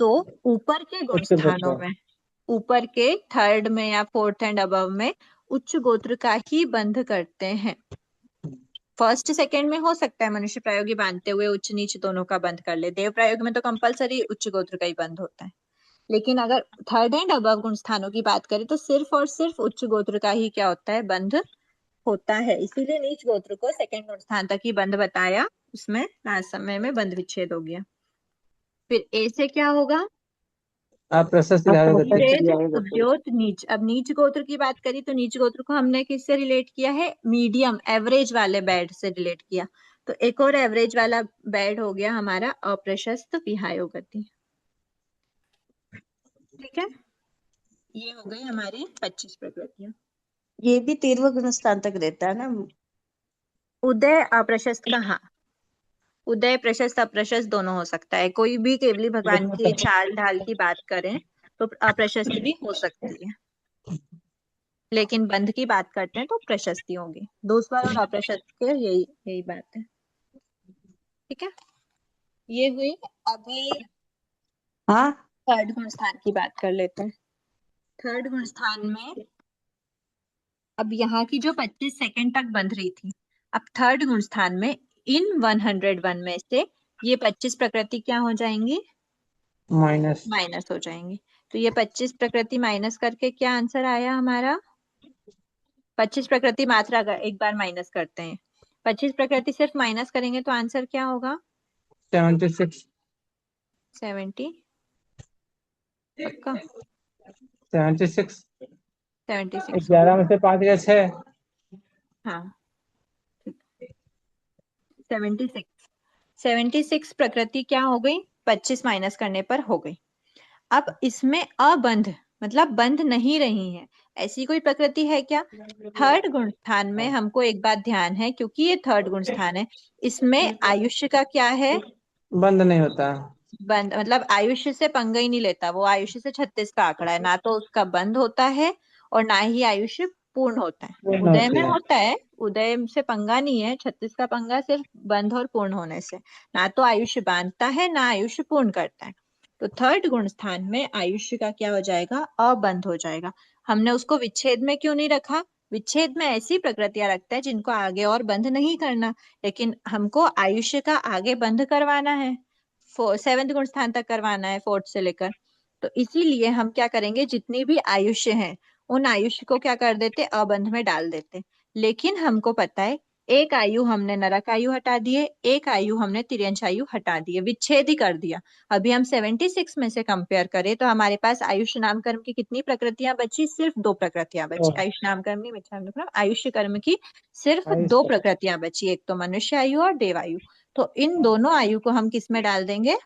तो ऊपर के गुण स्थानों में, ऊपर के थर्ड में या फोर्थ एंड अबव में उच्च गोत्र का ही बंध करते हैं। फर्स्ट सेकंड में हो सकता है मनुष्य प्रायोगी बांधते हुए उच्च नीच दोनों का बंध कर ले, देव प्रायोग में तो कंपलसरी उच्च गोत्र का ही बंध होता है। लेकिन अगर थर्ड एंड अबव गुण स्थानों की बात करें तो सिर्फ और सिर्फ उच्च गोत्र का ही क्या होता है? बंध होता है। इसीलिए नीच गोत्र को सेकंड गुण स्थान तक ही बंध बताया, उसमें लास्ट समय में बंध विच्छेद हो गया। फिर ए से क्या होगा? उद्योत, नीच। अब नीच गोत्र की बात करी तो नीच गोत्र को हमने किससे रिलेट किया है? मीडियम, एवरेज वाले बेड से रिलेट किया। तो एक और एवरेज वाला बेड हो गया हमारा अप्रशस्त विहायो गति। ठीक है, ये हो गई हमारी 25 प्रकृतियां। ये भी 13वें गुण स्थान तक रहता है ना। उदय अप्रशस्त का, हाँ, उदय प्रशस्त अप्रशस्त दोनों हो सकता है। कोई भी केवली भगवान की चाल ढाल की बात करें तो अप्रशस्त भी हो सकती है, लेकिन बंध की बात करते हैं तो प्रशस्ति होगी। दूसरा और अप्रशस्त के यही बात है। ठीक है, ये हुई। अभी हाँ, थर्ड गुण स्थान की बात कर लेते हैं। थर्ड गुण स्थान में अब यहाँ की जो 25 सेकंड तक बंध रही थी, अब थर्ड गुण स्थान में इन 101 में से ये 25 प्रकृति क्या हो जाएंगी? माइनस हो जाएंगी। तो ये 25 प्रकृति माइनस करके क्या आंसर आया हमारा? 25 प्रकृति मात्रा अगर एक बार माइनस करते हैं, 25 प्रकृति सिर्फ माइनस करेंगे तो आंसर क्या होगा? 76। 70 पक्का? 76 76 11 में से 5 या 6। हाँ, 76 प्रकृति क्या हो गई? 25 माइनस करने पर हो गई। अब इसमें अबंध मतलब बंध नहीं रही हैं। ऐसी कोई प्रकृति है क्या? थर्ड गुण स्थान में हमको एक बात ध्यान है, क्योंकि ये थर्ड गुण स्थान है, इसमें आयुष्य का क्या है? बंद नहीं होता। बंद मतलब आयुष्य से पंगा ही नहीं लेता वो। आयुष्य से 36 का आंकड़ा है, ना तो उसका बंद होता है और ना ही आयुष्य पूर्ण होता है। पूर्ण उदय होती में है। होता है, उदय से पंगा नहीं है, 36 का पंगा सिर्फ बंध और पूर्ण होने से। ना तो आयुष्य बांधता है ना आयुष्य पूर्ण करता है। तो थर्ड गुण स्थान में आयुष्य का क्या हो जाएगा? अबंध हो जाएगा। हमने उसको विच्छेद में क्यों नहीं रखा? विच्छेद में ऐसी प्रकृतियां रखता है जिनको आगे और बंध नहीं करना, लेकिन हमको आयुष्य का आगे बंध करवाना है, 7वें गुण स्थान तक करवाना है, 4th से लेकर। तो इसीलिए हम क्या करेंगे, जितनी भी आयुष्य हैं उन आयुष्य को क्या कर देते, अबंध में डाल देते। लेकिन हमको पता है एक आयु हमने नरक आयु हटा दिए, एक आयु हमने तिर्यंश आयु हटा दिए, विच्छेद ही कर दिया। अभी हम 76 में से कंपेयर करें तो हमारे पास आयुष्य नाम कर्म की कितनी प्रकृतियां बची? सिर्फ 2 प्रकृतियां बची। आयुष्य नाम कर्म नहीं, मिथ्या कर्म, आयुष्य कर्म की सिर्फ 2 प्रकृतियां बची, एक तो मनुष्य आयु और देव आयु। तो इन दोनों आयु को हम किस में डाल देंगे?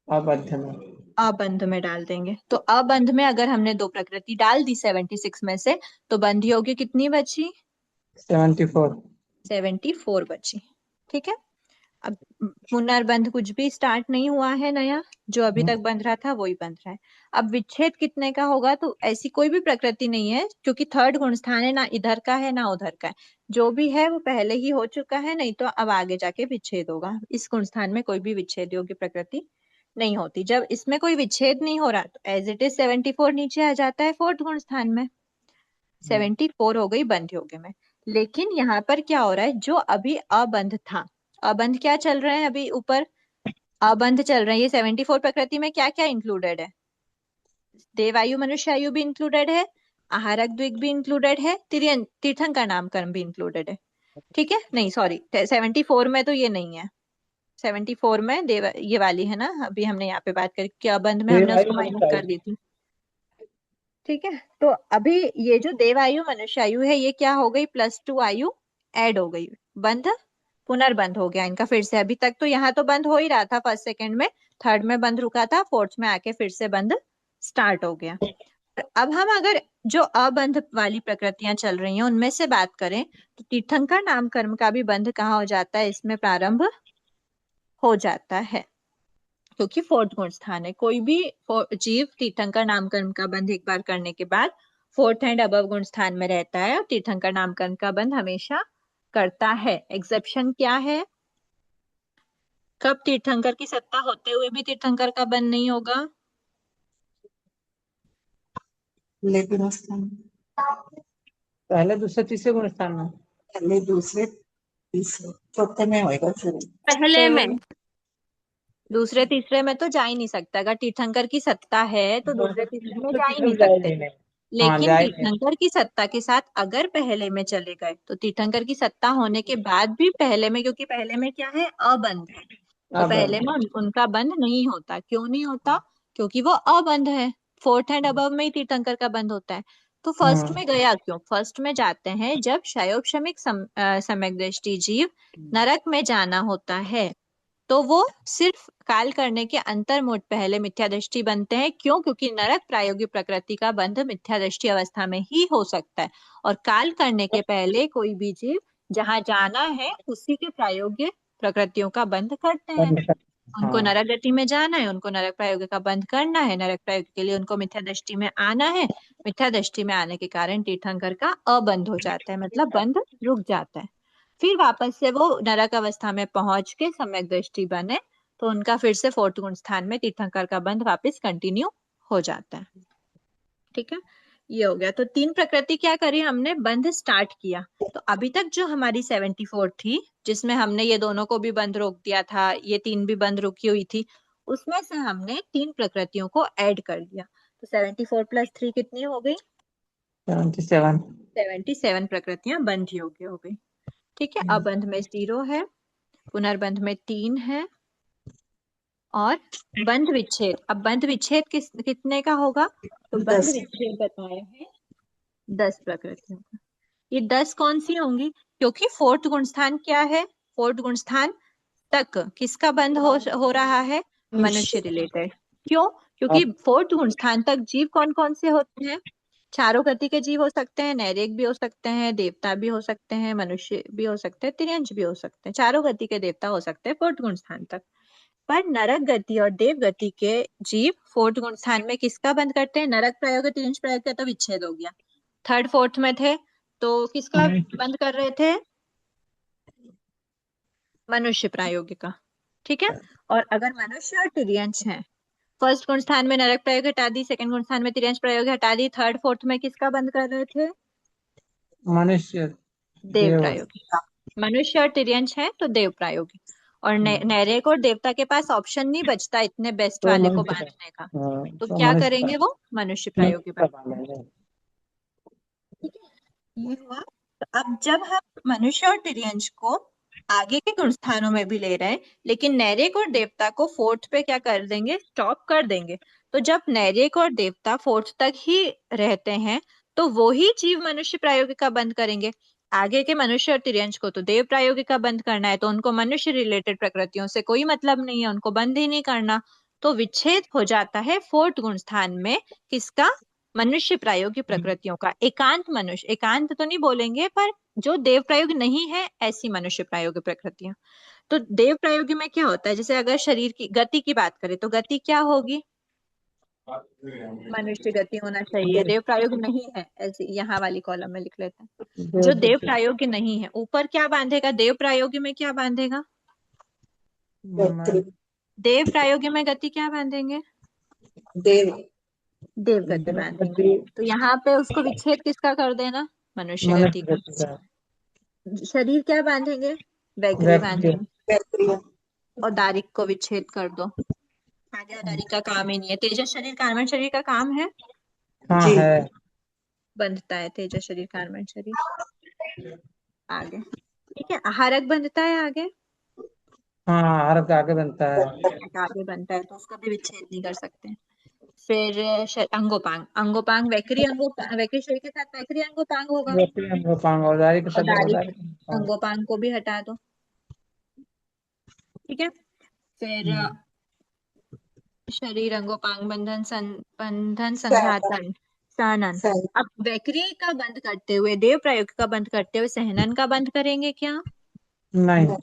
अबंध में। अबंध में डाल देंगे। तो अबंध में अगर हमने 2 प्रकृति डाल दी 76 में से, तो बंध योग्य कितनी बची? 74। 74 बची। ठीक है। अब पुनर्बंध कुछ भी स्टार्ट नहीं हुआ है नया, जो अभी तक बंध रहा था वही बंध रहा है। अब विच्छेद कितने का होगा? तो ऐसी कोई भी प्रकृति नहीं है, क्योंकि थर्ड गुण स्थान है, ना इधर का है ना उधर का है। जो भी है वो पहले ही हो चुका है, नहीं तो अब आगे जाके विच्छेद होगा। इस गुण स्थान में कोई भी विच्छेद योग्य प्रकृति नहीं होती। जब इसमें कोई विच्छेद नहीं हो रहा तो एज इट इज 74 नीचे आ जाता है 4th गुण स्थान में। 74 हो गई बंध योग्य में। लेकिन यहाँ पर क्या हो रहा है, जो अभी अबंध था, अबंध क्या चल रहे हैं अभी ऊपर? अबंध चल रहे हैं। ये 74 प्रकृति में क्या क्या इंक्लूडेड है? देवायु मनुष्य आयु भी इंक्लूडेड है, आहारक द्विग भी इंक्लूडेड है, तीर्थंकर नाम कर्म भी इंक्लूडेड है। ठीक है, नहीं सॉरी 74 में तो ये नहीं है। 74 में देव ये वाली है ना, अभी हमने यहाँ पे बात करी कि अबंध में हमने उसको माइनस कर दी थी। ठीक है, तो अभी ये जो देवायु मनुष्य आयु है ये क्या हो गई? +2 आयु ऐड हो गई, बंध पुनर्बंध हो गया इनका फिर से। अभी तक तो यहाँ तो बंद हो ही रहा था, फर्स्ट सेकंड में, थर्ड में बंद रुका था, फोर्थ में आके फिर से बंद स्टार्ट हो गया। अब हम अगर जो अबंध वाली प्रकृतियां चल रही हैं उनमें से बात करें तो तीर्थंकर नाम कर्म का भी बंध कहाँ हो जाता है? इसमें प्रारंभ हो जाता है, क्योंकि 4th गुण स्थान है। कोई भी जीव तीर्थंकर नाम कर्म का बंध एक बार करने के बाद 4th एंड अबव गुण स्थान में रहता है और तीर्थंकर नाम कर्म का बंध हमेशा करता है। एक्सेप्शन क्या है? कब तीर्थंकर की सत्ता होते हुए भी तीर्थंकर का बंध नहीं होगा? लेकिन स्थान पहले दूसरे तीसरे गुण स्थान में। पहले दूसरे तीसरे चौथे में होएगा शुरू। पहले में दूसरे तीसरे में तो जा ही नहीं सकता। अगर तीर्थंकर की सत्ता है तो दूसरे तीसरे में जा ही नहीं सकते। लेकिन तीर्थंकर की सत्ता के साथ अगर पहले में चले गए तो तीर्थंकर की सत्ता होने के बाद भी पहले में, क्योंकि पहले में क्या है? अबंध है, तो पहले में उनका बंध नहीं होता। क्यों नहीं होता? क्योंकि वो अबंध है। 4th एंड अबव में ही तीर्थंकर का बंध होता है। तो फर्स्ट में गया क्यों? फर्स्ट में जाते हैं जब क्षयोपशमिक सम्यक दृष्टि जीव नरक में जाना होता है, तो वो सिर्फ काल करने के अंतर मोड पहले मिथ्या दृष्टि बनते हैं। क्यों? क्योंकि नरक प्रायोगिक प्रकृति का बंध मिथ्या दृष्टि अवस्था में ही हो सकता है, और काल करने के पहले कोई भी जीव जहाँ जाना है उसी के प्रायोगिक प्रकृतियों का बंध करते हैं। उनको नरक गति में जाना है, उनको नरक प्रायोगिक का बंध करना है, नरक प्रायोगिक के लिए उनको मिथ्या दृष्टि में आना है। मिथ्या दृष्टि में आने के कारण तीर्थंकर का अबंध हो जाता है, मतलब बंध रुक जाता है। फिर वापस से वो नरक अवस्था में पहुंच के सम्यक दृष्टि बने तो उनका फिर से 4th गुण स्थान में तीर्थंकर का बंध वापस कंटिन्यू हो जाता है। ठीक है, ये हो गया। तो 3 प्रकृति क्या करी हमने? बंध स्टार्ट किया। तो अभी तक जो हमारी 74 थी, जिसमें हमने ये दोनों को भी बंद रोक दिया था, ये 3 भी बंद रुकी हुई थी, उसमें से हमने 3 प्रकृतियों को ऐड कर दिया। तो 74 + 3 कितनी हो गई? 77। 77 प्रकृतियां बंध योग्य हो गई। ठीक है, अबंध में 0 है, पुनर्बंध में 3 है, और बंध विच्छेद। अब बंध विच्छेद कितने का होगा? तो बंध 10। विच्छेद बताया है 10 प्रकृतियों का। ये 10 कौन सी होंगी? क्योंकि 4th गुण स्थान क्या है? 4th गुण स्थान तक किसका बंध हो रहा है? मनुष्य रिलेटेड। क्यों? क्योंकि फोर्थ गुण स्थान तक जीव कौन कौन से होते हैं? चारों गति के जीव हो सकते हैं, नैरेक भी हो सकते हैं, देवता भी हो सकते हैं, मनुष्य भी हो सकते हैं, तिर्यंच भी हो सकते हैं, चारों गति के देवता हो सकते हैं फोर्थ गुण स्थान तक। पर नरक गति और देव गति के जीव फोर्थ गुण स्थान में किसका बंध करते हैं? नरक प्रायोग, तिर्यंच प्रायोग का तो विच्छेद हो गया, थर्ड फोर्थ में थे तो किसका बंद कर रहे थे? मनुष्य प्रायोगिका। ठीक है। और अगर मनुष्य और तिर्यंच है, फर्स्ट गुण स्थान में नरक प्रयोग हटा दी, सेकंड गुण स्थान में तिर्यंच प्रयोग हटा दी, थर्ड फोर्थ में किसका बंद कर रहे थे? मनुष्य देव देव प्रायोगी। मनुष्य और तिर्यंच है तो देव प्रायोगी। और नैरेक और देवता के पास ऑप्शन नहीं बचता इतने बेस्ट तो वाले को मनुष्य बांधने का, हाँ, तो तो क्या मनुष्य करेंगे? वो मनुष्य प्रायोगी बांधेंगे। ठीक है, ये हुआ। तो अब जब हम मनुष्य और तिर्यंच को आगे के गुण स्थानों में भी ले रहे हैं, लेकिन नैरेक और देवता को फोर्थ पे क्या कर देंगे? स्टॉप कर देंगे। तो जब नैरेक और देवता फोर्थ तक ही रहते हैं तो वो ही जीव मनुष्य प्रायोगिका बंद करेंगे। आगे के मनुष्य और तिर्यंच को तो देव प्रायोगिका बंद करना है, तो उनको मनुष्य रिलेटेड प्रकृतियों से कोई मतलब नहीं है, उनको बंद ही नहीं करना। तो विच्छेद हो जाता है फोर्थ गुण स्थान में किसका? मनुष्य प्रायोगी प्रकृतियों का। एकांत मनुष्य, एकांत तो नहीं बोलेंगे, पर जो देव प्रायोगी नहीं है ऐसी मनुष्य प्रायोगी प्रकृतियां। तो देव प्रायोगी में क्या होता है? जैसे अगर शरीर की गति की बात करें तो गति क्या होगी? मनुष्य गति होना चाहिए। देव प्रायोगी नहीं है ऐसी, यहाँ वाली कॉलम में लिख लेते हैं। जो देव प्रायोगी नहीं है ऊपर क्या बांधेगा? देव प्रायोगी में क्या बांधेगा? गति देव प्रायोगी में गति क्या बांधेंगे? देव देव गति बांधेंगे। तो यहाँ पे उसको विच्छेद किसका कर देना? मनुष्य गति का। शरीर क्या बांधेंगे? वैखरी बांधेंगे। वैक्रिया और दारिक को विच्छेद कर दो, आगे दारिक का काम ही नहीं है। तेजस शरीर कार्बन शरीर का काम है, हाँ जी है बंधता है तेजस शरीर कार्बन शरीर आगे। ठीक है, आहारक बंधता है आगे, हाँ हर आगे बनता है आगे बनता है तो उसका भी विच्छेद नहीं कर सकते। फिर अंगोपांग, अंगोपांग वैखरी वैखरी शरीर के साथ वैखरी अंगोपांग होगा, अंगोपांग और दारी के और साथ दारिक अंगोपांग को भी हटा दो। ठीक है। फिर शरीर अंगोपांग बंधन बंधन संघातन सहनन। सही अब वैखरी का बंद करते हुए, देव प्रायोग का बंद करते हुए सहनन का बंद करेंगे क्या? नहीं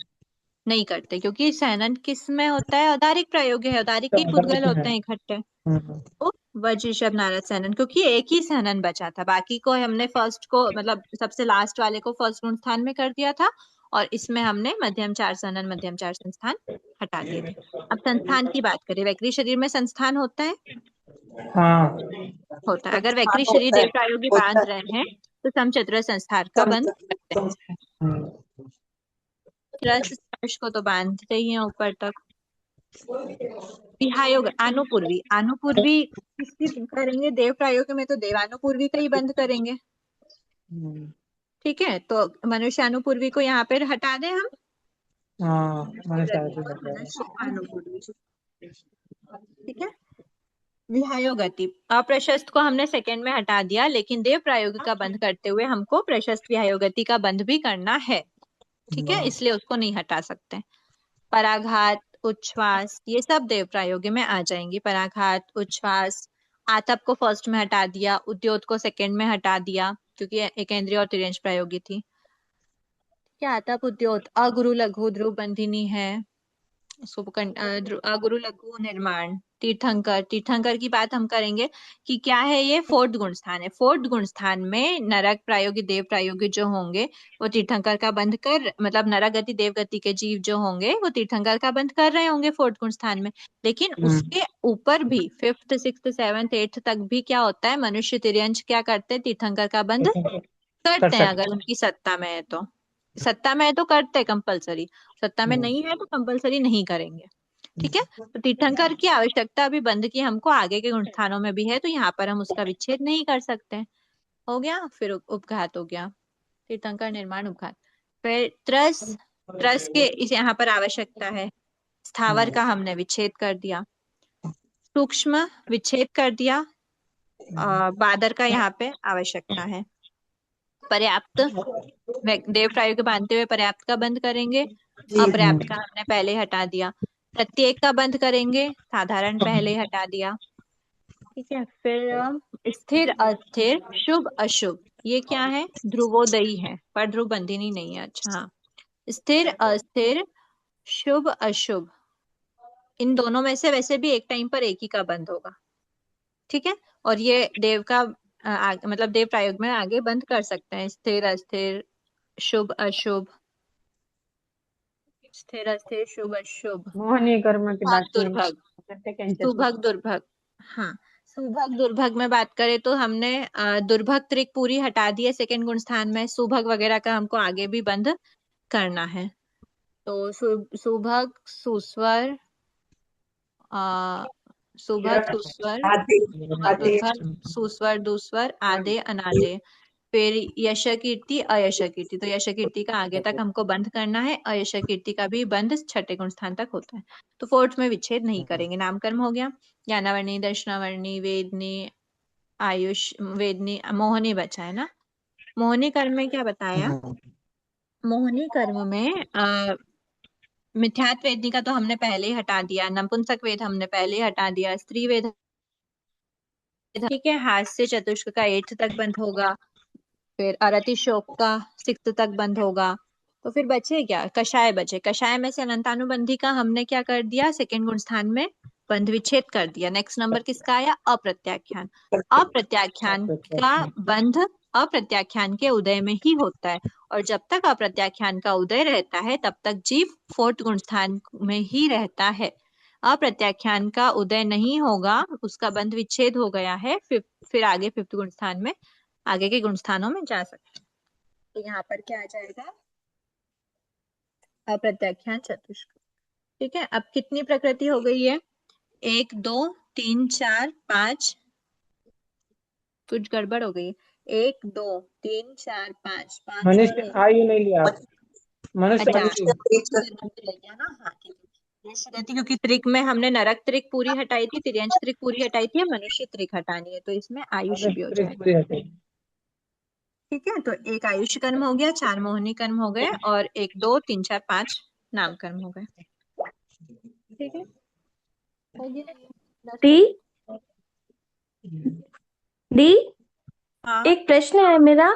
नहीं करते, क्योंकि सहनन किस में होता है? औदारिक प्रयोग है, औदारिक के पुद्गल होते हैं इकट्ठे। तो वज ऋषभ नारद सहनन, क्योंकि एक ही सहनन बचा था, बाकी को हमने फर्स्ट को मतलब सबसे लास्ट वाले को फर्स्ट गुण स्थान में कर दिया था, और इसमें हमने मध्यम चार सहनन मध्यम चार संस्थान हटा दिए थे। अब संस्थान की बात करें, वैक्री शरीर में संस्थान होता है? हाँ होता है। अगर संस्थान वैक्री शरीर होता है देव प्रायोगी होता बांध रहे हैं तो समचतुर संस्थान का बंद करते हैं। रस स्पर्श को तो बांधते ही हैं ऊपर तक। विहायोग अनुपूर्वी, अनुपूर्वी किसकी करेंगे? देव प्रायोग में तो देवानुपूर्वी का ही बंद करेंगे। ठीक है, तो मनुष्य अनुपूर्वी को यहाँ पे हटा दें हम। हाँ मनुष्य अनुपूर्वी। ठीक है। विहायोगति, अप्रशस्त को हमने सेकंड में हटा दिया, लेकिन देव प्रायोग का बंद करते हुए हमको प्रशस्त विहायोगति का बंद भी करना है। ठीक है, इसलिए उसको नहीं हटा सकते। पराघात, उच्छ्वास, ये सब देव प्रायोगी में आ जाएंगी। पराघात, उच्छ्वास, आतप को फर्स्ट में हटा दिया, उद्योत को सेकंड में हटा दिया, क्योंकि एकेंद्रीय और तिर्यंच प्रायोगी थी। क्या आतप उद्योत अगुरु लघु ध्रुव बंधिनी है, अगुरु लघु निर्माण। तीर्थंकर, तीर्थंकर की बात हम करेंगे कि क्या है ये? फोर्थ गुण स्थान है। फोर्थ गुण स्थान में नरक प्रायोगी देव प्रायोगी जो होंगे वो तीर्थंकर का बंध कर, मतलब नरक गति देव गति के जीव जो होंगे वो तीर्थंकर का बंध कर रहे होंगे फोर्थ गुण स्थान में। लेकिन उसके ऊपर भी फिफ्थ सिक्स्थ सेवंथ एट्थ तक भी क्या होता है? मनुष्य तिर्यंच क्या करते हैं? तीर्थंकर का बंध करते हैं, अगर उनकी सत्ता में है तो। सत्ता में है तो करते हैं कंपलसरी, सत्ता में नहीं है तो कंपलसरी नहीं करेंगे। ठीक है, तो तीर्थंकर की आवश्यकता अभी बंद की हमको आगे के गुण स्थानों में भी है, तो यहाँ पर हम उसका विच्छेद नहीं कर सकते। हो गया। फिर उपघात हो गया, तीर्थंकर निर्माण उपघात। फिर त्रस, त्रस के इस यहाँ पर आवश्यकता है। स्थावर का हमने विच्छेद कर दिया, सूक्ष्म विच्छेद कर दिया, बादर का यहाँ पे आवश्यकता है। पर्याप्त, देव प्रायोग बांधते हुए पर्याप्त का बंद करेंगे, जी अपर्याप्त का हमने पहले हटा दिया। प्रत्येक का बंध करेंगे, साधारण पहले ही हटा दिया। ठीक है, फिर स्थिर अस्थिर शुभ अशुभ, ये क्या है? ध्रुवोदयी है, पर ध्रुव बंधिनी नहीं है। अच्छा हाँ, स्थिर अस्थिर शुभ अशुभ, इन दोनों में से वैसे भी एक टाइम पर एक ही का बंध होगा। ठीक है, और ये देव का मतलब देव प्रायोग में आगे बंद कर सकते हैं। स्थिर अस्थिर शुभ अशुभ, स्थिर अस्थिर शुभ अशुभ, मोहनीय कर्म की भाग बात की है। दुर्भग, प्रत्येक यांच्यात सुभग दुर्भग। हाँ, सुभग दुर्भग में बात करें तो हमने दुर्भग त्रिक पूरी हटा दी है सेकंड गुण स्थान में। सुभग वगैरह का हमको आगे भी बंद करना है। तो सुभग सुस्वर, सुभग सुस्वर, आदि आदि दुर्भग सुस्वर दुस्वर, आदे अनादे, फिर यश कीर्ति अयश कीर्ति। तो यश कीर्ति का आगे तक हमको बंद करना है, अयश कीर्ति का भी बंद छठे गुण स्थान तक होता है। तो फोर्थ में विच्छेद नहीं करेंगे। नामकर्म हो गया, ज्ञानावर्णी दर्शनावर्णी वेदनी आयुष वेदनी मोहनी बचा है ना। मोहनी कर्म में क्या बताया? मोहनी कर्म में मिथ्यात्व वेदनी का तो हमने पहले ही हटा दिया, नपुंसक वेद हमने पहले ही हटा दिया, स्त्री वेद। ठीक है, हास्य चतुष्क का 8th तक बंद होगा, फिर अरति शोक का 6th तक बंद होगा। तो फिर बचे क्या? कषाय बचे। कषाय में से अनंतानुबंधी का हमने क्या कर दिया? सेकंड गुण स्थान में बंध विच्छेद कर दिया। नेक्स्ट नंबर किसका आया? अप्रत्याख्यान। अप्रत्याख्यान का बंध अप्रत्याख्यान के उदय में ही होता है, और जब तक अप्रत्याख्यान का उदय रहता है तब तक जीव फोर्थ गुण स्थान में ही रहता है। अप्रत्याख्यान का उदय नहीं होगा, उसका बंध विच्छेद हो गया है, फिर आगे फिफ्थ गुण स्थान में आगे के गुण स्थानों में जा सकते हैं। तो यहाँ पर क्या आ जाएगा? अप्रत्याख्यान चतुष्क। ठीक है, अब कितनी प्रकृति हो गई है? 1 2 3 4 5, कुछ गड़बड़ हो गई है। 1 2 3 4 5, 5 मनुष्य आयु नहीं लिया आप। मनुष्य अच्छा, आयु लग गया ना। हाँ ठीक है, ये रहती, क्योंकि त्रिक में हमने नरक त्रिक पूरी हटाई थी, तिर्यंश त्रिक पूरी हटाई थी, मनुष्य त्रिक हटानी है, तो इसमें आयुष भी हो जाएगा। पूरी हटे। ठीक है, तो एक आयुष कर्म हो गया, 4 मोहनी कर्म हो गए, और 1 2 3 4 5 नाम कर्म हो गए। ठीक है, हो गया। डी डी हाँ, एक प्रश्न है मेरा।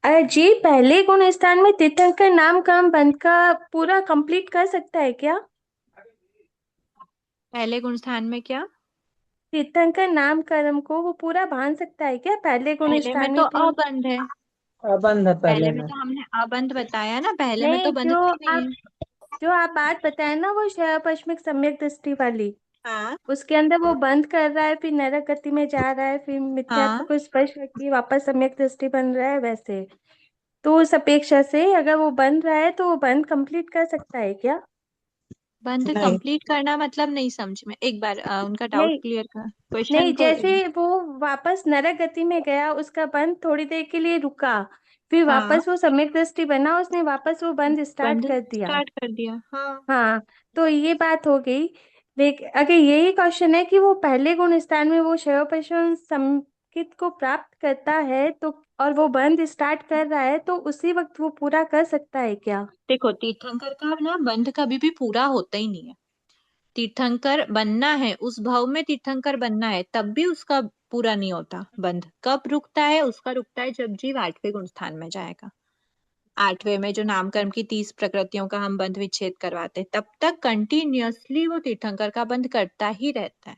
जी पहले गुण स्थान में तीर्थंकर नाम कर्म बंध का पूरा कंप्लीट कर सकता है क्या? पहले गुण स्थान में क्या? तीर्थंकर नाम कर्म को वो पूरा बांध सकता है क्या? पहले गुण पहले में स्थान तो में थे। अबंध है। अबंध है पहले पहले में में। तो हमने अबंध बताया ना, पहले में तो नहीं, बंध नहीं है। जो आप बात बताए ना वो शय पश्चिमिक सम्यक दृष्टि वाली, हाँ उसके अंदर वो बंद कर रहा है, फिर नरक गति में जा रहा है, फिर मिथ्यात्व हाँ, को स्पर्श करके वापस सम्यक दृष्टि बन रहा है, वैसे तो उस अपेक्षा से अगर वो बंद रहा है तो वो बंद कंप्लीट कर सकता है क्या? बंध नहीं कंप्लीट करना मतलब नहीं समझ में, एक बार उनका डाउट नहीं क्लियर कर, क्वेश्चन नहीं, को। जैसे वो वापस नरक गति में गया, उसका बंध थोड़ी देर के लिए रुका, फिर हाँ, वापस वो सम्यक दृष्टि बना, उसने वापस वो बंध स्टार्ट बंध कर दिया। स्टार्ट कर दिया। हाँ, हाँ, तो ये बात हो गई। लेकिन अगर यही क्वेश्चन है कि वो पहले गुण स्थान में वो शयोपशम संकित को प्राप्त करता है तो, और वो बंध स्टार्ट कर रहा है, तो उसी वक्त वो पूरा कर सकता है क्या? देखो तीर्थंकर का ना बंध कभी भी पूरा होता ही नहीं है। तीर्थंकर बनना है, उस भाव में तीर्थंकर बनना है, तब भी उसका पूरा नहीं होता। बंध कब रुकता है? उसका रुकता है जब जीव 8वें गुण स्थान में जाएगा। 8वें में जो नामकर्म की 30 प्रकृतियों का हम बंध विच्छेद करवाते हैं, तब तक कंटिन्यूअसली वो तीर्थंकर का बंध करता ही रहता है।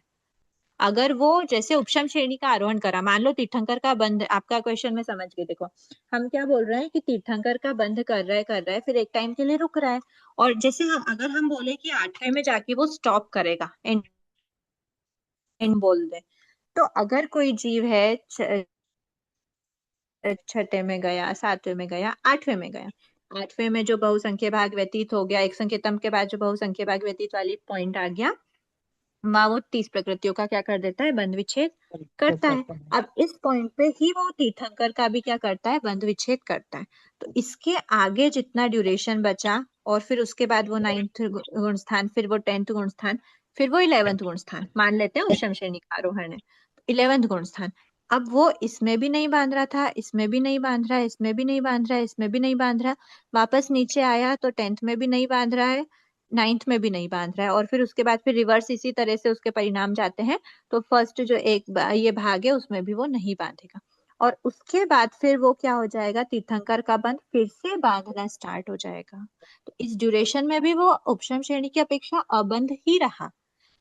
अगर वो जैसे उपशम श्रेणी का आरोहण करा, मान लो तीर्थंकर का बंध, आपका क्वेश्चन में समझ गई। देखो हम क्या बोल रहे हैं कि तीर्थंकर का बंध कर रहा है, फिर एक टाइम के लिए रुक रहा है, और जैसे अगर हम बोले कि 8वें में जाके वो स्टॉप करेगा, एंड बोल दे, तो अगर कोई जीव है छठे में गया, 7वें में गया, 8वें में गया, 8वें में जो बहुसंख्य भाग व्यतीत हो गया, एक संख्यतम के बाद जो बहुसंख्य भाग व्यतीत वाली पॉइंट आ गया, वहां वो 30 प्रकृतियों का क्या कर देता है? बंध विच्छेद करता है। अब इस पॉइंट पे ही वो तीर्थंकर का भी क्या करता है? बंध विच्छेद करता है। तो इसके आगे जितना ड्यूरेशन बचा, और फिर उसके बाद वो 9th गुण स्थान, फिर वो 10th गुण स्थान, फिर वो 11th गुण स्थान, मान लेते हैं उपशम श्रेणी का आरोहण है, 11th गुण स्थान। अब वो इसमें भी नहीं बांध रहा था, इसमें भी नहीं बांध रहा है, इसमें भी नहीं बांध रहा है, इसमें भी नहीं बांध रहा, वापस नीचे आया तो 10th में भी नहीं बांध रहा है, नाइन्थ में भी नहीं बांध रहा है, और फिर उसके बाद फिर रिवर्स इसी तरह से उसके परिणाम जाते हैं, तो फर्स्ट जो ये भाग है उसमें भी वो नहीं बांधेगा। और उसके बाद फिर वो क्या हो जाएगा, तीर्थंकर का बंध फिर से बांधना स्टार्ट हो जाएगा। तो इस ड्यूरेशन में भी वो उपशम श्रेणी की अपेक्षा अबंध ही रहा,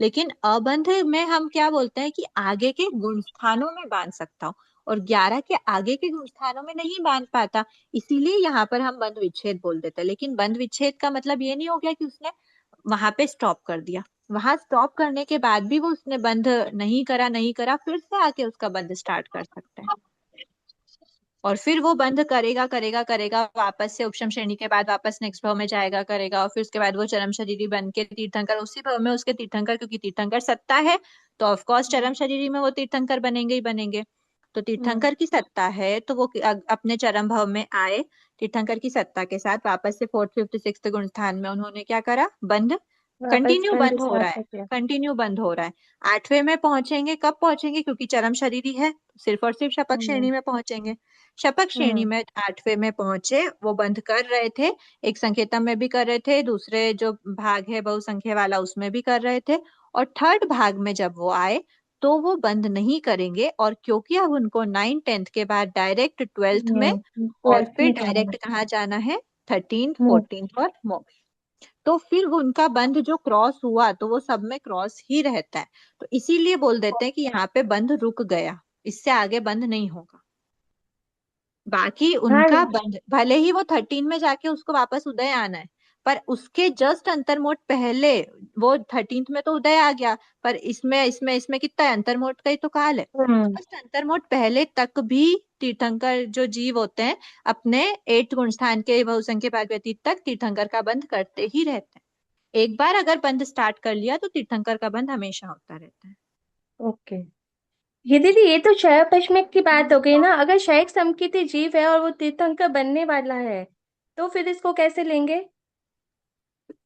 लेकिन अबंध में हम क्या बोलते हैं कि आगे के गुण स्थानों में बांध सकता हूँ, और 11 के आगे के गुण स्थानों में नहीं बांध पाता, इसीलिए यहाँ पर हम बंध विच्छेद बोल देते हैं। लेकिन बंध विच्छेद का मतलब ये नहीं हो गया कि उसने वहां पे स्टॉप कर दिया, वहां स्टॉप करने के बाद भी वो उसने बंध नहीं करा, फिर से आके उसका बंध स्टार्ट कर सकते हैं, और फिर वो बंध करेगा वापस से उपशम श्रेणी के बाद वापस नेक्स्ट भाव में जाएगा, करेगा, और फिर उसके बाद वो चरम शरीरी बन के तीर्थंकर, उसी भाव में उसके तीर्थंकर, क्योंकि तीर्थंकर सत्ता है तो ऑफकोर्स चरम शरीरी में वो तीर्थंकर बनेंगे ही बनेंगे। तो तीर्थंकर की सत्ता है तो वो अपने चरम भाव में आए, तीर्थंकर की सत्ता के साथ वापस से फोर्थ फिफ्थ सिक्स्थ गुण स्थान में उन्होंने क्या करा, बंध वापस कंटिन्यू बंध बंद हो रहा स्टार्ट है, हो गया। कंटिन्यू बंद हो रहा है। 8वें में पहुंचेंगे, कब पहुंचेंगे, क्योंकि चरम शरीरी है, सिर्फ और सिर्फ शपथ श्रेणी में पहुंचेंगे। शपथ श्रेणी में 8वें में पहुंचे, वो बंद कर रहे थे, एक संकेतम में भी कर रहे थे, दूसरे जो भाग है बहुसंख्या वाला उसमें भी कर रहे थे, और थर्ड भाग में जब वो आए तो वो बंद नहीं करेंगे, और क्योंकि अब उनको 9th 10th के बाद डायरेक्ट 12th में और 12th फिर में जाना डायरेक्ट कहाँ जाना है, 13th है। 14th और मोक्ष, तो फिर वो उनका बंध जो क्रॉस हुआ तो वो सब में क्रॉस ही रहता है, तो इसीलिए बोल देते हैं कि यहाँ पे बंध रुक गया, इससे आगे बंद नहीं होगा। बाकी उनका हाँ बंध भले ही वो 13 में जाके उसको वापस उदय आना है, पर उसके जस्ट अंतर्मोट पहले, वो 13th में तो उदय आ गया, पर इसमें कितना है, अंतर्मोट का ही तो काल है, जस्ट अंतर्मोट पहले तक भी तीर्थंकर जो जीव होते हैं अपने 8th गुण स्थान के बहुसंख्य भाग व्यतीत तक तीर्थंकर का बंध करते ही रहते हैं। एक बार अगर बंध स्टार्ट कर लिया तो तीर्थंकर का बंध हमेशा होता रहता है। ओके। ये दीदी, ये तो क्षय पश्चिमिक की बात हो गई ना। अगर क्षयिक समकित जीव है और वो तीर्थंकर बनने वाला है तो फिर इसको कैसे लेंगे?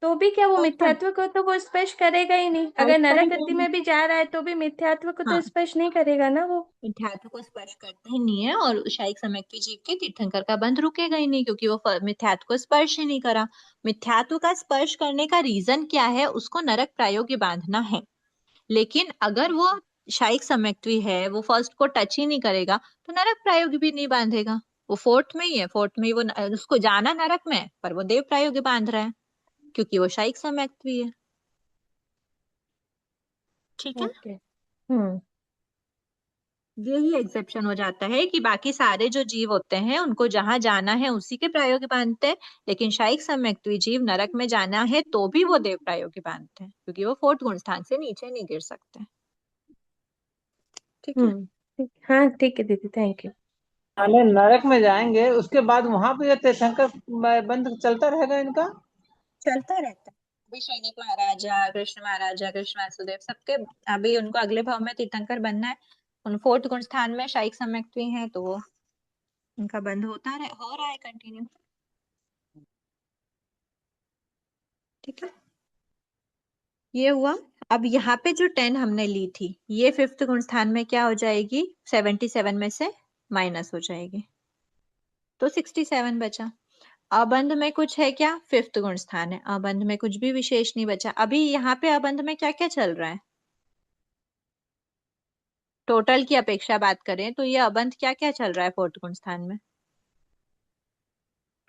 तो भी क्या वो मिथ्यात्व को तो वो स्पर्श करेगा ही नहीं। अगर नरक गति में भी जा रहा है तो भी मिथ्यात्व को तो हाँ, स्पर्श नहीं करेगा ना वो। मिथ्यात्व को स्पर्श करता ही नहीं है, और शायिक समयत्व जीव के तीर्थंकर का बंध रुकेगा ही नहीं, क्योंकि वो मिथ्यात्व को स्पर्श ही नहीं करा। मिथ्यात्व का स्पर्श करने का रीजन क्या है, उसको नरक प्रायोग्य बांधना है, लेकिन अगर वो शायिक समयत्वी है, वो फर्स्ट को टच ही नहीं करेगा, तो नरक प्रायोग्य भी नहीं बांधेगा, वो फोर्थ में ही है, फोर्थ में ही वो उसको जाना नरक में है, पर वो देव प्रायोग्य बांध रहा है क्योंकि वो शायिक समयत्वी है। ठीक है, ओके। हम्म। यही एक्सेप्शन हो जाता है कि बाकी सारे जो जीव होते हैं उनको जहां जाना है उसी के प्रायोग्य बांधते हैं, लेकिन शायिक सम्यक्त्वी जीव नरक में जाना है तो भी वो देव प्रायोग्य बांधते हैं, क्योंकि वो फोर्थ गुण स्थान से नीचे नहीं गिर सकते। ठीक है, हाँ ठीक है दीदी, थैंक यू। अरे नरक में जाएंगे उसके बाद वहां पे ये तीर्थंकर बंद चलता रहेगा इनका। चलता रहता है। अभी सैनिक महाराजा, कृष्ण वासुदेव सबके अभी उनको अगले भाव में तीर्थंकर बनना है, उन फोर्थ गुण स्थान में शायिक सम्यक्त्वी है, तो वो उनका बंध हो रहा है कंटिन्यू। ठीक है, ये हुआ। अब यहाँ पे जो 10 हमने ली थी, ये फिफ्थ गुण स्थान में क्या हो जाएगी, 77 में से माइनस हो जाएगी, तो 67 बचा। अबंध में कुछ है क्या, फिफ्थ गुण स्थान है, अबंध में कुछ भी विशेष नहीं बचा। अभी यहाँ पे अबंध में क्या क्या चल रहा है, टोटल की अपेक्षा बात करें तो ये अबंध क्या क्या चल रहा है फोर्थ गुण स्थान में,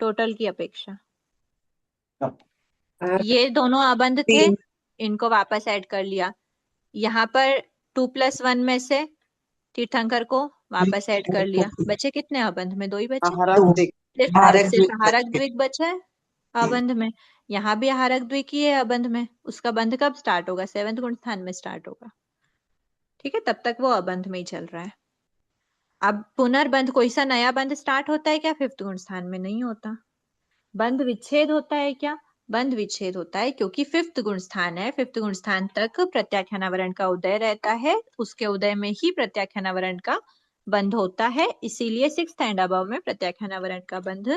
टोटल की अपेक्षा। ये दोनों अबंध थे, इनको वापस ऐड कर लिया, यहाँ पर 2+1 में से तीर्थंकर को वापस ऐड कर लिया, बचे कितने अबंध में, 2 ही बचे, सिर्फ हारक द्विक बचा है अबंध में। यहाँ भी हारक द्विक ही है अबंध में, उसका बंध कब स्टार्ट होगा, 7th गुण स्थान में स्टार्ट होगा। ठीक है, तब तक वो अबंध में ही चल रहा है। अब पुनर्बंध, कोई सा नया बंध स्टार्ट होता है क्या, फिफ्थ गुण स्थान में नहीं होता। बंध विच्छेद होता है क्या, बंध विच्छेद होता है, क्योंकि फिफ्थ गुण स्थान है, फिफ्थ गुण स्थान तक प्रत्याख्यानावरण का उदय रहता है, उसके उदय में ही प्रत्याख्यानावरण का बंध होता है, इसीलिए 6th एंड अबव में प्रत्याख्यानावरण का बंध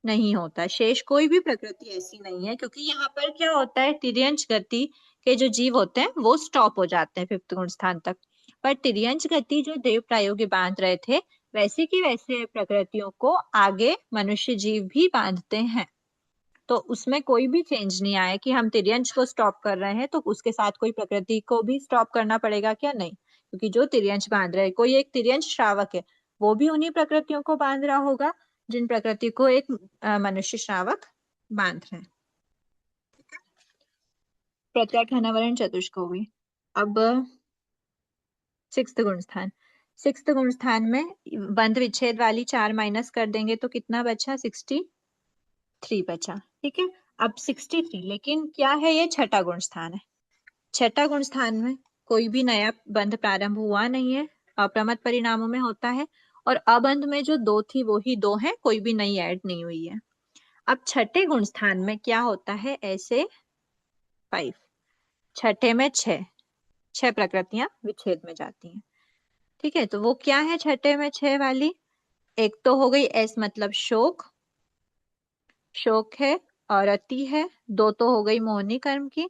नहीं होता। शेष कोई भी प्रकृति ऐसी नहीं है, क्योंकि यहाँ पर क्या होता है, तिर्यंच गति के जो जीव होते हैं वो स्टॉप हो जाते हैं फिफ्थ गुण स्थान तक, पर तिर्यंच गति जो देव प्रायोग्य बांध रहे थे वैसे की वैसे प्रकृतियों को आगे मनुष्य जीव भी बांधते हैं। तो उसमें कोई भी चेंज नहीं आया कि हम तिर्यंश को स्टॉप कर रहे हैं तो उसके साथ कोई प्रकृति को भी स्टॉप करना पड़ेगा क्या? नहीं, क्योंकि जो तिर्यंश बांध रहे हैं, कोई एक तिर्यंश श्रावक है, वो भी उन्हीं प्रकृतियों को बांध रहा होगा जिन प्रकृति को एक मनुष्य श्रावक बांध रहे हैं। प्रत्यक अनावरण चतुष्क हो गई। अब सिक्स्थ गुण स्थान, सिक्स्थ गुण स्थान में बंध विच्छेद वाली 4 माइनस कर देंगे तो कितना बचा? 63 बचा। ठीक है, अब 63, लेकिन क्या है, ये छठा गुण स्थान है। छठा गुण स्थान में कोई भी नया बंध प्रारंभ हुआ नहीं है, अप्रमत्त परिणामों में होता है, और अबंध में जो 2 थी वो ही 2 है, कोई भी नई ऐड नहीं हुई है। अब छठे गुण स्थान में क्या होता है? ऐसे 5, छठे में 6 प्रकृतियां विच्छेद में जाती हैं। ठीक है, तो वो क्या है छठे में 6 वाली? एक तो हो गई एस मतलब शोक, शोक है, और अति है, 2 तो हो गई मोहनी कर्म की।